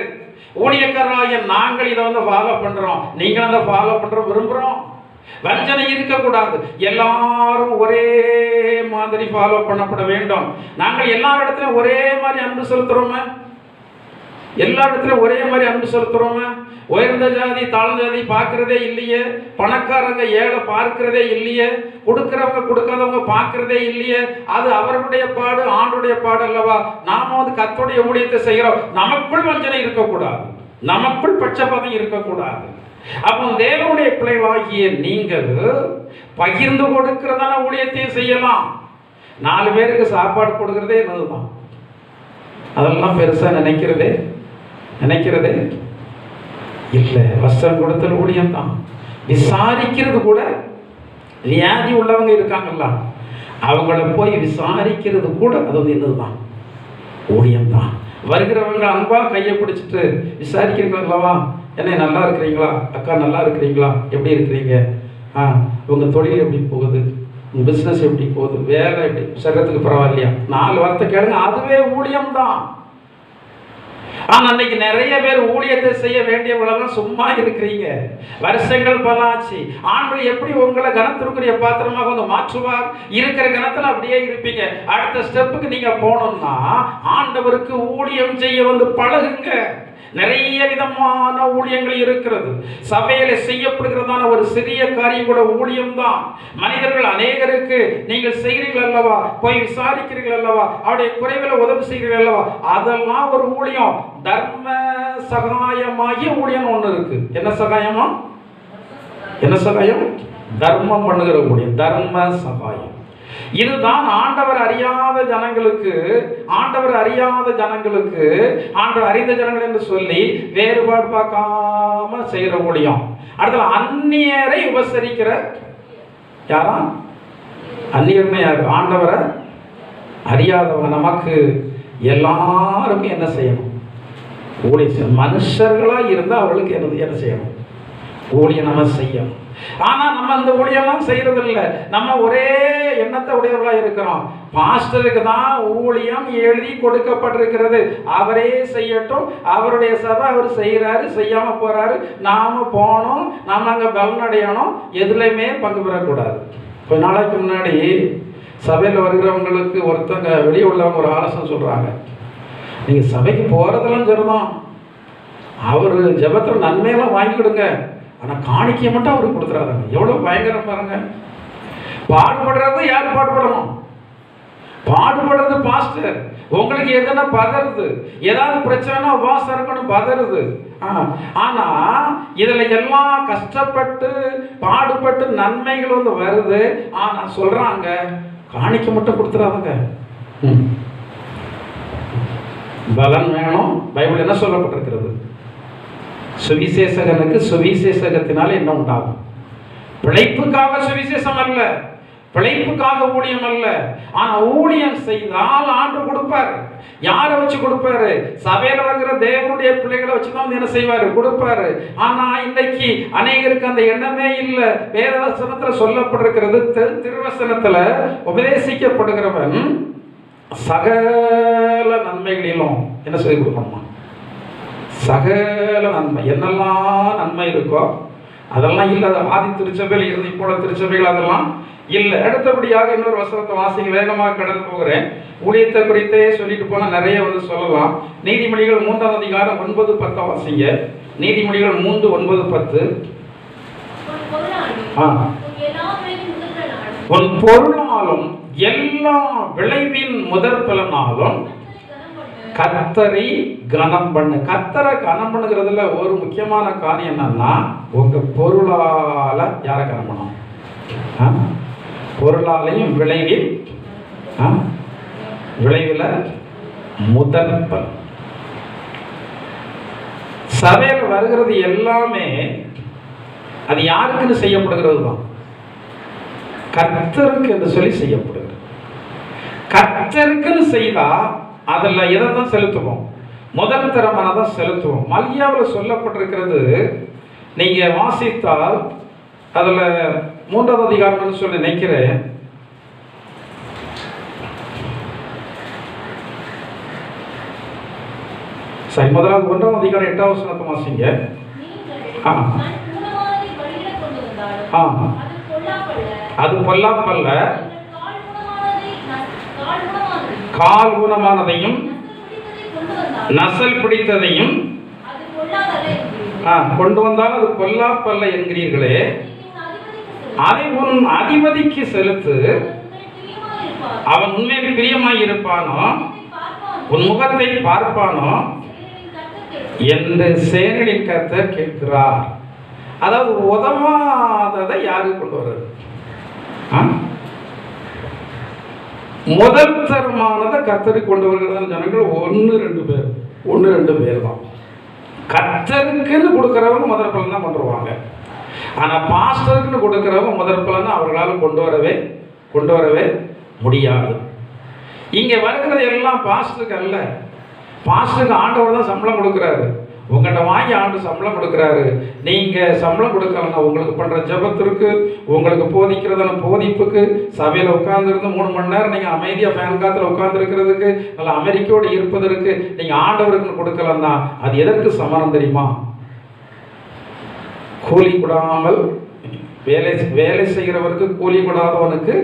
ஊழியக்காரராகிய நாங்கள் இதை ஃபாலோ பண்றோம், நீங்களும் அதை ஃபாலோ பண்ற விரும்புறோம். வஞ்சனை இருக்கக்கூடாது. எல்லாரும் ஒரே மாதிரி ஃபாலோ பண்ணப்பட வேண்டும். நாங்கள் எல்லா இடத்துலையும் ஒரே மாதிரி அன்பு செலுத்துறோமே? எல்லா இடத்துலையும் ஒரே மாதிரி அன்பு செலுத்துறோமே? உயர்ந்த ஜாதி தாழ்ந்த ஜாதி பார்க்கறதே இல்லையே, பணக்காரங்க ஏழை பார்க்கிறதே இல்லையே, கொடுக்கிறவங்க கொடுக்காதவங்க பார்க்கிறதே இல்லையே. அது அவர்களுடைய பாடு, ஆண்டுடைய பாடு அல்லவா? நாம கர்த்தருடைய ஊழியத்தை செய்கிறோம். நமக்குள் வஞ்சனை இருக்கக்கூடாது, நமக்குள் பட்சபாதம் இருக்கக்கூடாது. அப்போ தேவனுடைய பிள்ளைகளாகிய நீங்கள் பகிர்ந்து கொடுக்கிறதான ஊழியத்தையும் செய்யலாம். 4 பேருக்கு சாப்பாடு கொடுக்கிறதே என்னதுதான்? அதெல்லாம் பெருசா நினைக்கிறதே இல்லை. வஸ்திரம் கொடுத்தல் ஊழியம் தான். விசாரிக்கிறது கூட, வியாதி உள்ளவங்க இருக்காங்கல்ல, அவங்கள போய் விசாரிக்கிறது கூட அது என்னதுதான்? ஊழியம் தான். வருகிறவங்க அன்பா கையை பிடிச்சிட்டு விசாரிக்கிறீங்களா? என்ன நல்லா இருக்கிறீங்களா? அக்கா நல்லா இருக்கிறீங்களா? எப்படி இருக்கிறீங்க? உங்கள் தொழில் எப்படி போகுது? உங்கள் பிஸ்னஸ் எப்படி போகுது? வேலை எப்படி? சரீரத்துக்கு பரவாயில்லையா? 4 வார்த்தை கேளுங்க, அதுவே ஊழியம் தான். ஆனால் அன்னைக்கு நிறைய பேர் ஊழியத்தை செய்ய வேண்டியவங்களெல்லாம் சும்மா இருக்கிறீங்க. வருஷங்கள் பலாச்சு. ஆண்டவர் எப்படி உங்களை கனத்திற்குரிய பாத்திரமாக மாற்றுவார்? இருக்கிற கனத்தில் அப்படியே இருப்பீங்க. அடுத்த ஸ்டெப்புக்கு நீங்க போனோம்னா ஆண்டவருக்கு ஊழியம் செய்ய பழகுங்க. நிறைய விதமான ஊழியங்கள் இருக்கிறது. சபையில செய்யப்படுகிறதான ஒரு சிறிய காரியம் கூட ஊழியம் தான். மனிதர்கள் அநேகருக்கு நீங்கள் செய்கிறீர்கள் அல்லவா, போய் விசாரிக்கிறீர்கள் அல்லவா, அவருடைய குறைவில் உதவி செய்கிறீர்கள் அல்லவா, அதெல்லாம் ஒரு ஊழியம். தர்ம சகாயமாகிய ஊழியம் ஒன்று இருக்கு. என்ன சகாயமா? என்ன சகாயம்? தர்மம் பண்ணுகிற ஊழியம், தர்ம சகாயம். இதுதான் ஆண்டவர் அறியாத ஜனங்களுக்கு, ஆண்டவர் அறிந்த ஜனங்கள் என்று சொல்லி வேறுபாடு பார்க்காம செய்கிற ஊழியம். அடுத்த அந்நியரை உபசரிக்கிற, யாரா அந்நியர்னு யாரு? ஆண்டவரை அறியாதவங்க. நமக்கு எல்லாருக்கும் என்ன செய்யணும்? ஊழியம். மனுஷர்களா இருந்தால் அவர்களுக்கு என்ன செய்யணும்? ஊழியம் நம்ம செய்யணும். ஆனா நம்ம அந்த ஊழியெல்லாம் செய்யறது இல்லை. நம்ம ஒரே எண்ணத்தை உடையவர்களா இருக்கிறோம். பாஸ்டருக்கு தான் ஊழியம் எழுதி கொடுக்கப்பட்டிருக்கிறது, அவரே செய்யட்டும், அவருடைய சபை அவர் செய்யறாரு, செய்யாம போறாரு, நாம போனோம், நாம அங்க பலனடையணும், எதுலையுமே பங்கு பெறக்கூடாது. கொஞ்ச நாளைக்கு முன்னாடி சபையில் வருகிறவங்களுக்கு ஒருத்தங்க வெளியே உள்ளவங்க ஒரு ஆலோசனை சொல்றாங்க. நீங்க சபைக்கு போறதெல்லாம் சரிதான், அவர் ஜெபத்தில் நன்மையெல்லாம் வாங்கிக்கிடுங்க, ஆனால் காணிக்கையை மட்டும் அவருக்கு கொடுத்துறாங்க. எவ்வளோ பயங்கரம் பாருங்க. பாடுபடுறது யார் பாடுபடணும்? பாடுபடுறது பாஸ்டர். உங்களுக்கு எதுனா பதறுது, ஏதாவது பிரச்சனைனா உபவாசம் இருக்கணும், பதறுது. ஆனா இதுல எல்லாம் கஷ்டப்பட்டு பாடுபட்டு நன்மைகள் வருது. ஆனா சொல்றாங்க காணிக்கை மட்டும் கொடுத்துறாங்க. பலன் வேணும். பைபிள் என்ன சொல்லப்பட்டிருக்கிறது? சுவிசேஷகனுக்கு சுவிசேஷகத்தினால என்ன உண்டாகும்? பிழைப்புக்காக சுவிசேஷம் அல்ல, பிழைப்புக்காக ஊழியம் அல்ல. ஆனா ஊழியம் செய்தால் ஆண்டவர் கொடுப்பாரு. யாரை வச்சு கொடுப்பாரு? சபையில வருகிற தேவனுடைய பிள்ளைகளை வச்சுதான் என்ன செய்வாரு? கொடுப்பாரு. ஆனா இன்னைக்கு அநேகருக்கு அந்த எண்ணமே இல்லை. வேதவசனத்துல சொல்லப்பட்டிருக்கிறது, திருவசனத்துல உபதேசிக்கப்படுகிறவன் சகல நன்மைகளிலும் என்ன சொல்லி கொடுக்கணுமா? சகல நன்மை. என்னெல்லாம் நன்மை இருக்கோ அதெல்லாம் இல்லை. ஆதி திருச்சபையில் இருந்து இப்போ திருச்சபைகள் அதெல்லாம் இல்லை. அடுத்தபடியாக இன்னொரு வசனத்தை வாசிக்க வேகமாக கடந்து போகிறேன். ஊழியத்தை குறித்தே சொல்லிட்டு போனால் நிறைய சொல்லலாம். நீதிமொழிகள் 3ஆம் அதிகாரம் 9-10 வாசிங்க. நீதிமொழிகள் 3:9-10. உன் பொருளாலும் எல்லா விளைவின் முதற் பலனாலும் கர்த்தரை கனம் பண்ணு. கர்த்தரை கனம் பண்ணுகிறதுல ஒரு முக்கியமான காரியம் என்னன்னா, உங்க பொருளால யாரை கனம் பண்ணணும்? பொருளாலையும் விளைவில் முதல் பலன். சபையில் வருகிறது எல்லாமே அது யாருக்குன்னு செய்யப்படுகிறது தான்? கர்த்தருக்கு என்று சொல்லி செய்யப்படுகிறது. கர்த்தருக்குன்னு செய்தா அதில் எதை தான் செலுத்துவோம்? முதல் தரமானதான் செலுத்துவோம். மல்கியாவில் சொல்லப்பட்டிருக்கிறது, நீங்க வாசித்தால் அதுல 3வது அதிகாரம்னு சொல்லி நினைக்கிறேன். சரி, முதலாவது 1ஆம் அதிகாரம் 8வது வசனத்தை வாசிங்க. அது பொல்லாப்பல்ல, கால் ஊனமானதையும் நசல் பிடித்ததையும் கொண்டு வந்தால் அது பொல்லாப்பல்ல என்கிறீர்களே, அதை உன் அதிபதிக்கு செலுத்து, அவன் உண்மையில் பிரியமாய் இருப்பானோ, உன் முகத்தை பார்ப்பானோ என்று சேனையின் கர்த்தர் கேட்கிறார். அதாவது உதவாததை யாரு கொண்டு வர்றது? முதல் தரமானதை கர்த்தருக்கு கொண்டு வருகிறதான ஜனங்கள் 1-2 பேர் தான். கர்த்தருக்குன்னு கொடுக்கிறவங்க முதல் பலன் தான் பண்ணுவாங்க. ஆனால் பாஸ்டருக்குன்னு கொடுக்கிறவங்க முதல் பலன் அவர்களால் கொண்டு வரவே முடியாது. இங்கே வருகிறது எல்லாம் பாஸ்டருக்கு அல்ல. பாஸ்டருக்கு ஆண்டவர் தான் சம்பளம் கொடுக்குறாரு. உங்கள்கிட்ட வாங்கி ஆண்டு சம்பளம் கொடுக்குறாரு. நீங்கள் சம்பளம் கொடுக்கலன்னா உங்களுக்கு பண்ணுற ஜபத்திற்கு, உங்களுக்கு போதிக்கிறதான போதிப்புக்கு, சபையில் உட்காந்துருந்து 3 மணி நேரம் நீங்கள் அமைதியாக ஃபேன் காத்தில் உட்காந்துருக்கிறதுக்கு, நல்லா அமெரிக்கோடு இருப்பதற்கு நீங்கள் ஆண்டவருக்குன்னு கொடுக்கலன்னா அது எதற்கு சமானம் தெரியுமா? கூலி கொடாமல் வேலை செய்கிறவருக்கு கூலி கொடாதவனுக்கு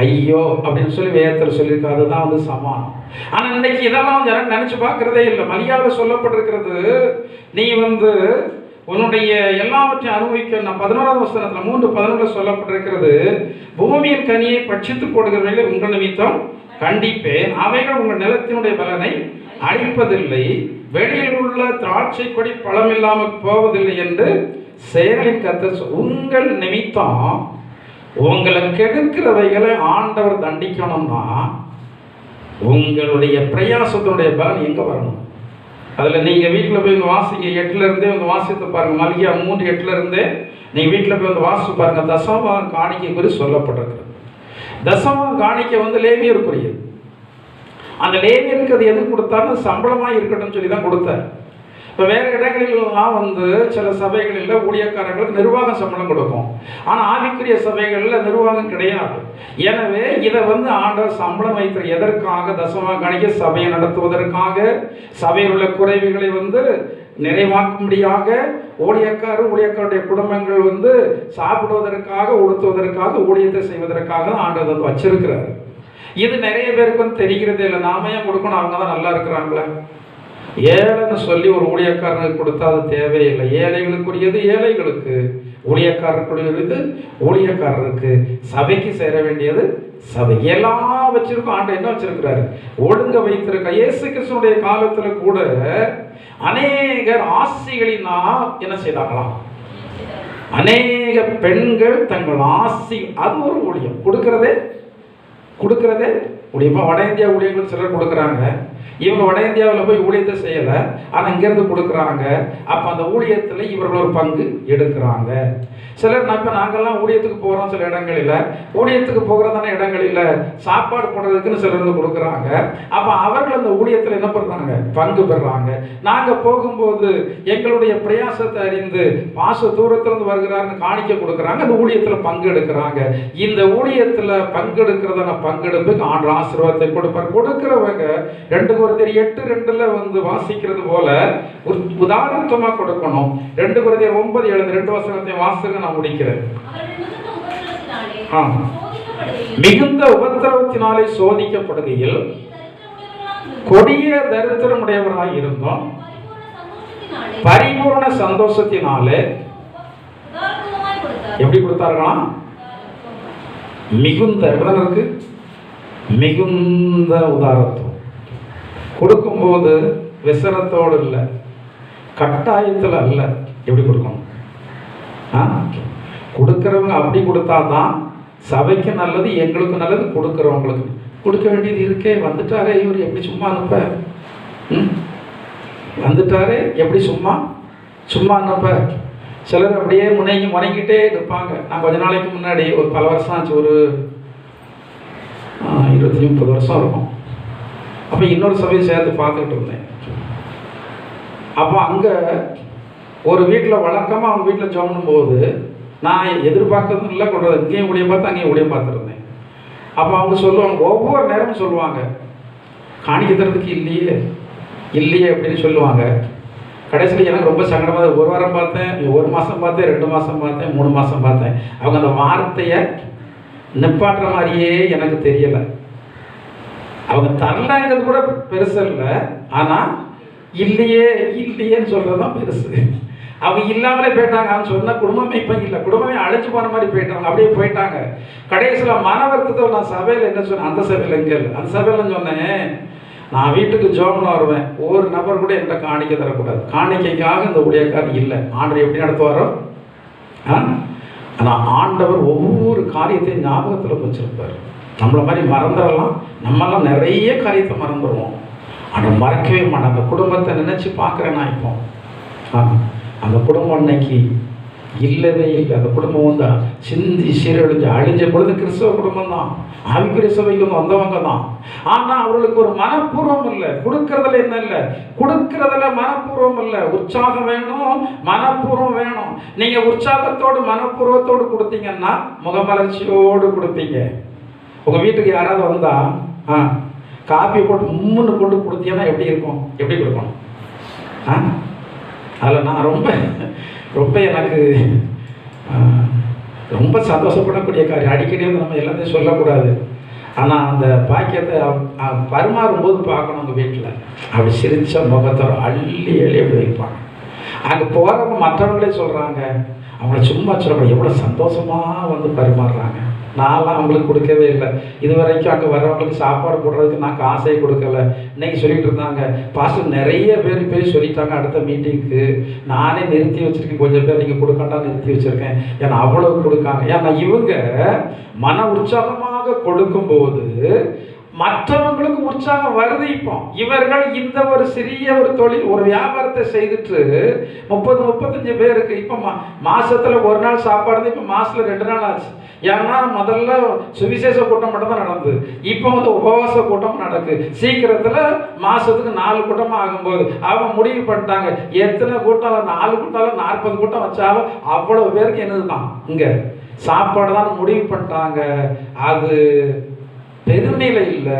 ஐயோ அப்படின்னு சொல்லி வேதத்தில் சொல்லியிருக்கு. அதுதான் வந்து சமானம். ஆனால் இன்னைக்கு இதெல்லாம் யாரும் நினைச்சு பார்க்கறதே இல்லை. மல்கியாவில் சொல்லப்பட்டிருக்கிறது, நீ வந்து உன்னுடைய எல்லாவற்றையும் அனுபவிக்க. நான் 11வது வசனத்தில் 3:11 சொல்லப்பட்டிருக்கிறது, பூமியின் கனியை பட்சித்து போடுகிறவர்களை உங்கள் நிமித்தம் கண்டிப்பேன், அவைகள் உங்கள் நிலத்தினுடைய பலனை அழிப்பதில்லை, வெளியில் உள்ள திராட்சை கொடி பழமில்லாமல் போவதில்லை என்று சேனையின் கர்த்தர். உங்கள் நிமித்தம் உங்களை கெடுக்கிறவைகளை ஆண்டவர் தண்டிக்கணும்னா உங்களுடைய பிரயாசத்தினுடைய பலன் எங்கே வரணும்? அதில் நீங்கள் வீட்டில் போய் இந்த வாசிங்க, 8லேருந்தே வந்து வாசித்து பாருங்கள். மல்கியா 3:8 நீங்கள் வீட்டில் போய் வந்து வாசித்து பாருங்கள். தசமபாகம் காணிக்கை குறித்து சொல்லப்பட்டிருக்கிறது. தசமபாகம் காணிக்கை வந்து லேவியருக்குரியது. அந்த லேவியருக்கு அது எது கொடுத்தாலும் சம்பளமாக இருக்கட்டும்னு சொல்லி தான் கொடுத்தார். இப்போ வேறு இடங்களிலெல்லாம் வந்து சில சபைகளில் ஊழியக்காரங்களுக்கு நிர்வாக சம்பளம் கொடுக்கும். ஆனால் ஆவிக்குரிய சபைகளில் நிர்வாகம் கிடையாது. எனவே இதை வந்து ஆண்டவர் சம்பளம் வைத்த எதற்காக? தசமபாகம் காணிக்கை சபையை நடத்துவதற்காக, சபையில் உள்ள குறைவுகளை வந்து நிறைவாக்கும்படியாக, ஊழியக்காரருடைய குடும்பங்கள் வந்து சாப்பிடுவதற்காக, உடுத்துவதற்காக, ஊழியத்தை செய்வதற்காக ஆண்டவர் வந்து வச்சிருக்கிறாரு. இது நிறைய பேருக்கு வந்து தெரிகிறதே இல்லை. நாம ஏன் கொடுக்கணும்? அவங்க தான் நல்லா இருக்கிறாங்களே. ஏழைன்னு சொல்லி ஒரு ஊழியக்காரனுக்கு கொடுத்தா அது தேவையில்லை. ஏழைகளுக்குரியது ஏழைகளுக்கு, ஊழியக்காரருக்குரியது ஊழியக்காரருக்கு, சபைக்கு சேர வேண்டியது சபை. எல்லாம் வச்சிருக்கோம். ஆண்டு என்ன வச்சிருக்கிறாரு? ஒழுங்க வைத்திருக்க. இயேசு கிறிஸ்துனுடைய காலத்துல கூட அநேகர் ஆசிகளினா என்ன செய்தாங்களாம்? அநேக பெண்கள் தங்கள் ஆசி, அது ஒரு ஊழியம். கொடுக்கிறதே ஊழியமா. வட இந்தியா ஊழியர்கள் சிலர் கொடுக்குறாங்க. இவங்க வட இந்தியாவில் போய் ஊழியத்தை செய்யலை, ஆனால் இங்கேருந்து கொடுக்குறாங்க. அப்போ அந்த ஊழியத்தில் இவர்கள் ஒரு பங்கு எடுக்கிறாங்க. சிலர் இப்போ நாங்கள்லாம் ஊழியத்துக்கு போகிறோம், சில இடங்களில் ஊழியத்துக்கு போகிறதான இடங்களில் சாப்பாடு போடுறதுக்குன்னு சிலர் வந்து கொடுக்குறாங்க. அப்போ அவர்கள் அந்த ஊழியத்தில் என்ன பண்ணுறாங்க? பங்கு பெறுறாங்க. நாங்கள் போகும்போது எங்களுடைய பிரயாசத்தை அறிந்து மாச தூரத்திலிருந்து வருகிறாருன்னு காணிக்க கொடுக்குறாங்க. அந்த ஊழியத்தில் பங்கு எடுக்கிறாங்க. இந்த ஊழியத்தில் பங்கெடுக்கிறதான பங்கெடுப்புக்கு ஆண்டு ஆசீர்வாதத்தை கொடுப்பார். கொடுக்கிறவங்க 2 கொரிந்தியர் 8:2 வந்து வாசிக்கிறது போல ஒரு உதாரணமா கொடுக்கணும். 2 கொரிந்தியர் 9:7 2 வசனத்தை வாசிக்க நான் முடிக்கிறேன். மிகுந்த உபத்திரவத்தினாலே சோதிக்கப்படுகையில் கொடிய தரித்திரமுடையவராய் இருந்தோம், பரிபூர்ண சந்தோஷத்தினாலே எப்படி கொடுத்தார்களாம்? மிகுந்த இருக்கு, மிகுந்த உதாரத்துவம். கொடுக்கும்போது விசனத்தோடு இல்லை, கட்டாயத்தில் அல்ல. எப்படி கொடுக்கணும்? கொடுக்குறவங்க அப்படி கொடுத்தா தான் சபைக்கு நல்லது, எங்களுக்கு நல்லது. கொடுக்குறவங்களுக்கு கொடுக்க வேண்டியது இருக்கே. வந்துட்டாரே இவர், எப்படி சும்மா அனுப்ப? வந்துட்டாரே எப்படி சும்மா அனுப்ப? சிலர் அப்படியே முனைங்கிட்டே இருப்பாங்க. நான் கொஞ்ச நாளைக்கு முன்னாடி, ஒரு பல வருஷம் ஆச்சு, ஒரு 20-30 வருஷம் இருக்கும். அப்போ இன்னொரு சபையை சேர்ந்து பார்த்துக்கிட்டு இருந்தேன். அப்போ அங்கே ஒரு வீட்டில் வழக்கமாக அவங்க வீட்டில் ஜோம் போது நான் எதிர்பார்க்கறதும் இல்லை, கொண்டு இங்கேயும் ஊழியம் பார்த்து அங்கேயும் ஊழியம் பார்த்துருந்தேன். அப்போ அவங்க சொல்லுவாங்க, ஒவ்வொரு நேரமும் சொல்லுவாங்க, காணிக்க தரத்துக்கு இல்லையே அப்படின்னு சொல்லுவாங்க. கடைசியில் எனக்கு ரொம்ப சங்கடமாக, ஒரு வாரம் பார்த்தேன், 1 மாதம் பார்த்தேன், 2 மாதம் பார்த்தேன், 3 மாதம் பார்த்தேன். அவங்க அந்த வார்த்தையை நிப்பாட்டுற மாதிரியே எனக்கு தெரியலை. அவங்க தரலாங்கிறது கூட பெருசு இல்லை, ஆனால் இல்லையேன்னு சொல்கிறது தான் பெருசு. அவங்க இல்லாமலே போயிட்டாங்க. அவங்க சொன்ன குடும்பமே இப்போ இல்லை, குடும்பமே அழைச்சி போன மாதிரி போயிட்டாங்க, அப்படியே போயிட்டாங்க. கடைசியில் மன வருத்தத்தில் நான் சபையில் என்ன சொன்னேன், அந்த சபையில் எங்கே இல்லை, அந்த சபையில் சொன்னேன், நான் வீட்டுக்கு ஜோம்னு வருவேன், ஒரு நபர் கூட என்கிட்ட காணிக்க தரக்கூடாது, காணிக்கைக்காக இந்த ஊழியக்காரர் இல்லை. ஆண்டவர் எப்படி நடத்துவாரோ, ஆனால் ஆண்டவர் ஒவ்வொரு காரியத்தையும் ஞாபகத்தில் வச்சிருப்பார். நம்மளை மாதிரி மறந்துடலாம், நம்மளாம் நிறைய காரியத்தை மறந்துடுவோம். ஆனால் மறக்கவே மாட்டேன். அந்த குடும்பத்தை நினச்சி பார்க்குறேன் நான். இப்போ அந்த குடும்பம் இன்னைக்கு இல்லவே இல்லை. அந்த குடும்பம் வந்து சிந்தி சீரழிஞ்சு அழிஞ்ச பொழுது கிறிஸ்தவ குடும்பம் தான், ஆவிக்குரிய சபைக்கு வந்தவங்க தான். ஆனால் அவர்களுக்கு ஒரு மனப்பூர்வம் இல்லை. கொடுக்கறதுல என்ன இல்லை, கொடுக்கறதுல மனப்பூர்வம் இல்லை. உற்சாகம் வேணும், மனப்பூர்வம் வேணும். நீங்கள் உற்சாகத்தோடு மனப்பூர்வத்தோடு கொடுத்தீங்கன்னா முகமலர்ச்சியோடு கொடுப்பீங்க. உங்கள் வீட்டுக்கு யாராவது வந்தால் காப்பி போட்டு முன்னு கொண்டு கொடுத்தீங்கன்னா எப்படி இருக்கும்? எப்படி கொடுக்கணும்? அதில் நான் ரொம்ப எனக்கு ரொம்ப சந்தோஷப்படக்கூடிய காரியம். அடிக்கடி வந்து நம்ம எல்லாத்தையும் சொல்லக்கூடாது, ஆனால் அந்த பாக்கியத்தை பரிமாறும்போது பார்க்கணும். உங்கள் வீட்டில் அப்படி சிரித்த முகத்தோட அள்ளி அப்படி வைப்பாங்க. அங்கே போகிறவங்க மற்றவங்களே சொல்கிறாங்க, அவங்கள சும்மா சொல்கிறாங்க, எவ்வளோ சந்தோஷமாக வந்து பரிமாறுறாங்க. நான்லாம் அவங்களுக்கு கொடுக்கவே இல்லை. இது வரைக்கும் அங்கே வர்றவங்களுக்கு சாப்பாடு போடுறதுக்கு நான் காசே கொடுக்கல. இன்றைக்கி சொல்லிகிட்டு இருந்தாங்க, பாஸ்டர் நிறைய பேர் போய் சொல்லிட்டாங்க அடுத்த மீட்டிங்க்கு, நானே நிறுத்தி வச்சுருக்கேன், கொஞ்சம் பேர் நீங்கள் கொடுக்கண்டா நிறுத்தி வச்சுருக்கேன். ஏன்னா அவ்வளவு கொடுக்காங்க. ஏன்னா இவங்க மன உற்சாகமாக கொடுக்கும்போது மற்றவங்களுக்கு உற்சாகம் வருது. இப்போ இவர்கள் இந்த ஒரு சிறிய ஒரு தொழில், ஒரு வியாபாரத்தை செய்துட்டு 30-35 பேருக்கு இப்போ மாசத்துல ஒரு நாள் சாப்பாடு, இப்போ மாசத்துல 2 நாள் ஆச்சு. ஏன்னா முதல்ல சுவிசேஷ கூட்டம் மட்டும் தான் நடந்தது, இப்போ வந்து உபவாச கூட்டம் நடக்கு. சீக்கிரத்தில் மாசத்துக்கு 4 கூட்டமாக ஆகும்போது அவங்க முடிவு பண்ணிட்டாங்க, எத்தனை கூட்டம், 4 கூட்டம் 40 கூட்டம் வச்சாலும் அவ்வளவு பேருக்கு என்னது தான் இங்கே சாப்பாடு தான் முடிவு பண்ணிட்டாங்க. அது பெருமையில இல்லை,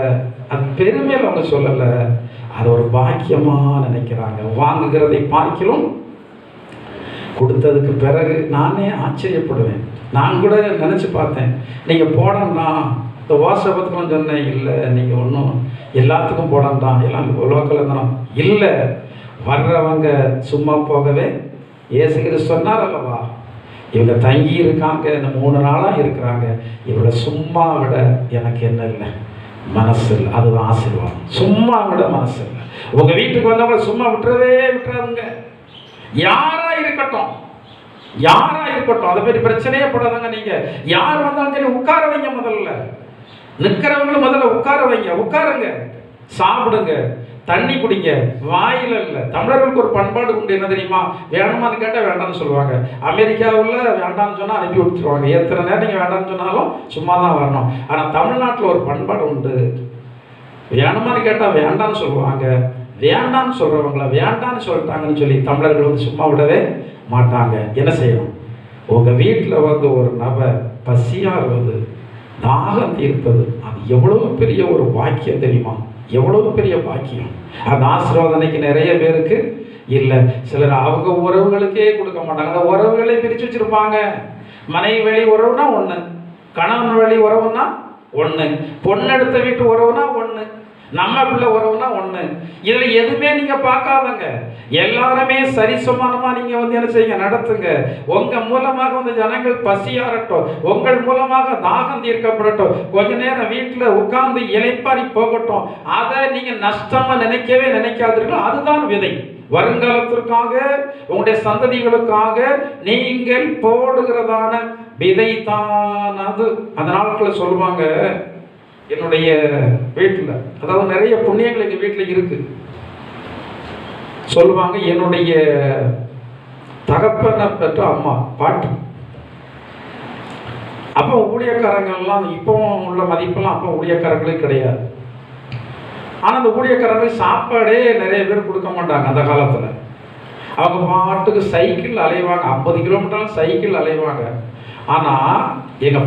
அது பெருமையில அவங்க சொல்லலை, அது ஒரு பாக்கியமாக நினைக்கிறாங்க. வாங்குகிறதை பார்க்கலாம் கொடுத்ததுக்கு பிறகு நானே ஆச்சரியப்படுவேன். நான் கூட நினச்சி பார்த்தேன், நீங்கள் போடணும்னா இந்த வாட்ஸ்அப்புக்கெல்லாம் சொன்னேன், இல்லை நீங்கள் ஒன்றும் எல்லாத்துக்கும் போடணும், எல்லாம் லோக்கல் இருந்தாலும் இல்லை, வர்றவங்க சும்மா போகவே இயேசு கிறிஸ்து சொன்னார் அல்லவா, இவங்க தங்கி இருக்காங்க, இந்த 3 நாளாக இருக்கிறாங்க, இவளை சும்மா விட எனக்கு என்ன இல்லை, மனசு இல்லை. அதுதான் ஆசீர்வாதம். சும்மா விட மனசு இல்லை. உங்கள் வீட்டுக்கு வந்தவங்களை சும்மா விட்டுறாதுங்க. யாரா இருக்கட்டும், அதை பற்றி பிரச்சனையே போடாதாங்க. நீங்கள் யார் வந்தாலும் சரி உட்கார வைங்க, முதல்ல நிற்கிறவங்களும் முதல்ல உட்கார வைங்க, உட்காருங்க, சாப்பிடுங்க, தண்ணி குடிங்க. வாயில் இல்லை. தமிழர்களுக்கு ஒரு பண்பாடு உண்டு, என்ன தெரியுமா, வேணுமான்னு கேட்டால் வேண்டாம்னு சொல்லுவாங்க. அமெரிக்காவில் வேண்டாம்னு சொன்னால் அனுப்பி விட்டுருவாங்க. எத்தனை நேரம் நீங்கள் வேண்டாம்னு சொன்னாலும் சும்மா தான் வரணும். ஆனால் தமிழ்நாட்டில் ஒரு பண்பாடு உண்டு, வேணுமான்னு கேட்டால் வேண்டாம்னு சொல்லுவாங்க. வேண்டான்னு சொல்கிறவங்கள வேண்டான்னு சொல்லிட்டாங்கன்னு சொல்லி தமிழர்கள் வந்து சும்மா விடவே மாட்டாங்க. என்ன செய்யணும், உங்கள் வீட்டில் வந்து ஒரு நபர் பசியாகுவது, தாகம் தீர்ப்பது, அது எவ்வளவு பெரிய ஒரு பாக்கியம் தெரியுமா, எவ்வளவு பெரிய பாக்கியம். அந்த ஆசீர்வாதனைக்கு நிறைய பேருக்கு இல்லை. சிலர் அவங்க உறவுகளுக்கே கொடுக்க மாட்டாங்க. அந்த உறவுகளை பிரித்து வச்சுருப்பாங்க. மனைவி வழி உறவுனா ஒன்று, கணவன் வழி உறவுனா ஒன்று, பொண்ணெடுத்த வீட்டு உறவுனா ஒன்று. நம்ம பிள்ளை உறவுனா ஒண்ணு. இதுல எதுவுமே நீங்க பார்க்காதங்க. எல்லாருமே சரிசமானமா நீங்க என்ன செய்யுங்க, நடத்துங்க. உங்க மூலமாக ஜனங்கள் பசியாரட்டும், உங்கள் மூலமாக தாகம் தீர்க்கப்படட்டும், கொஞ்ச நேரம் வீட்டுல உட்கார்ந்து இளைப்பாரி போகட்டும். அதை நீங்க நஷ்டமா நினைக்கவே நினைக்காதீர்கள். அதுதான் விதை. வருங்காலத்திற்காக, உங்களுடைய சந்ததிகளுக்காக நீங்கள் போடுகிறதான விதை தான் அது. அந்த நாட்களில் சொல்லுவாங்க, என்னுடைய வீட்டில், அதாவது நிறைய புண்ணியங்கள் எங்கள் வீட்டில் இருக்கு. சொல்லுவாங்க, என்னுடைய தகப்பனை பெற்ற அம்மா பாட்டி, அப்போ ஊழியக்காரங்கள்லாம் இப்போ உள்ள மதிப்பெல்லாம் அப்போ ஊழியக்காரங்களே கிடையாது. ஆனால் அந்த ஊழியக்காரங்களுக்கு சாப்பாடே நிறைய பேர் கொடுக்க மாட்டாங்க அந்த காலத்தில். அவங்க பாட்டுக்கு சைக்கிள் அலைவாங்க, 50 கிலோமீட்டர் சைக்கிள் அலைவாங்க. ஆனால் எங்கள்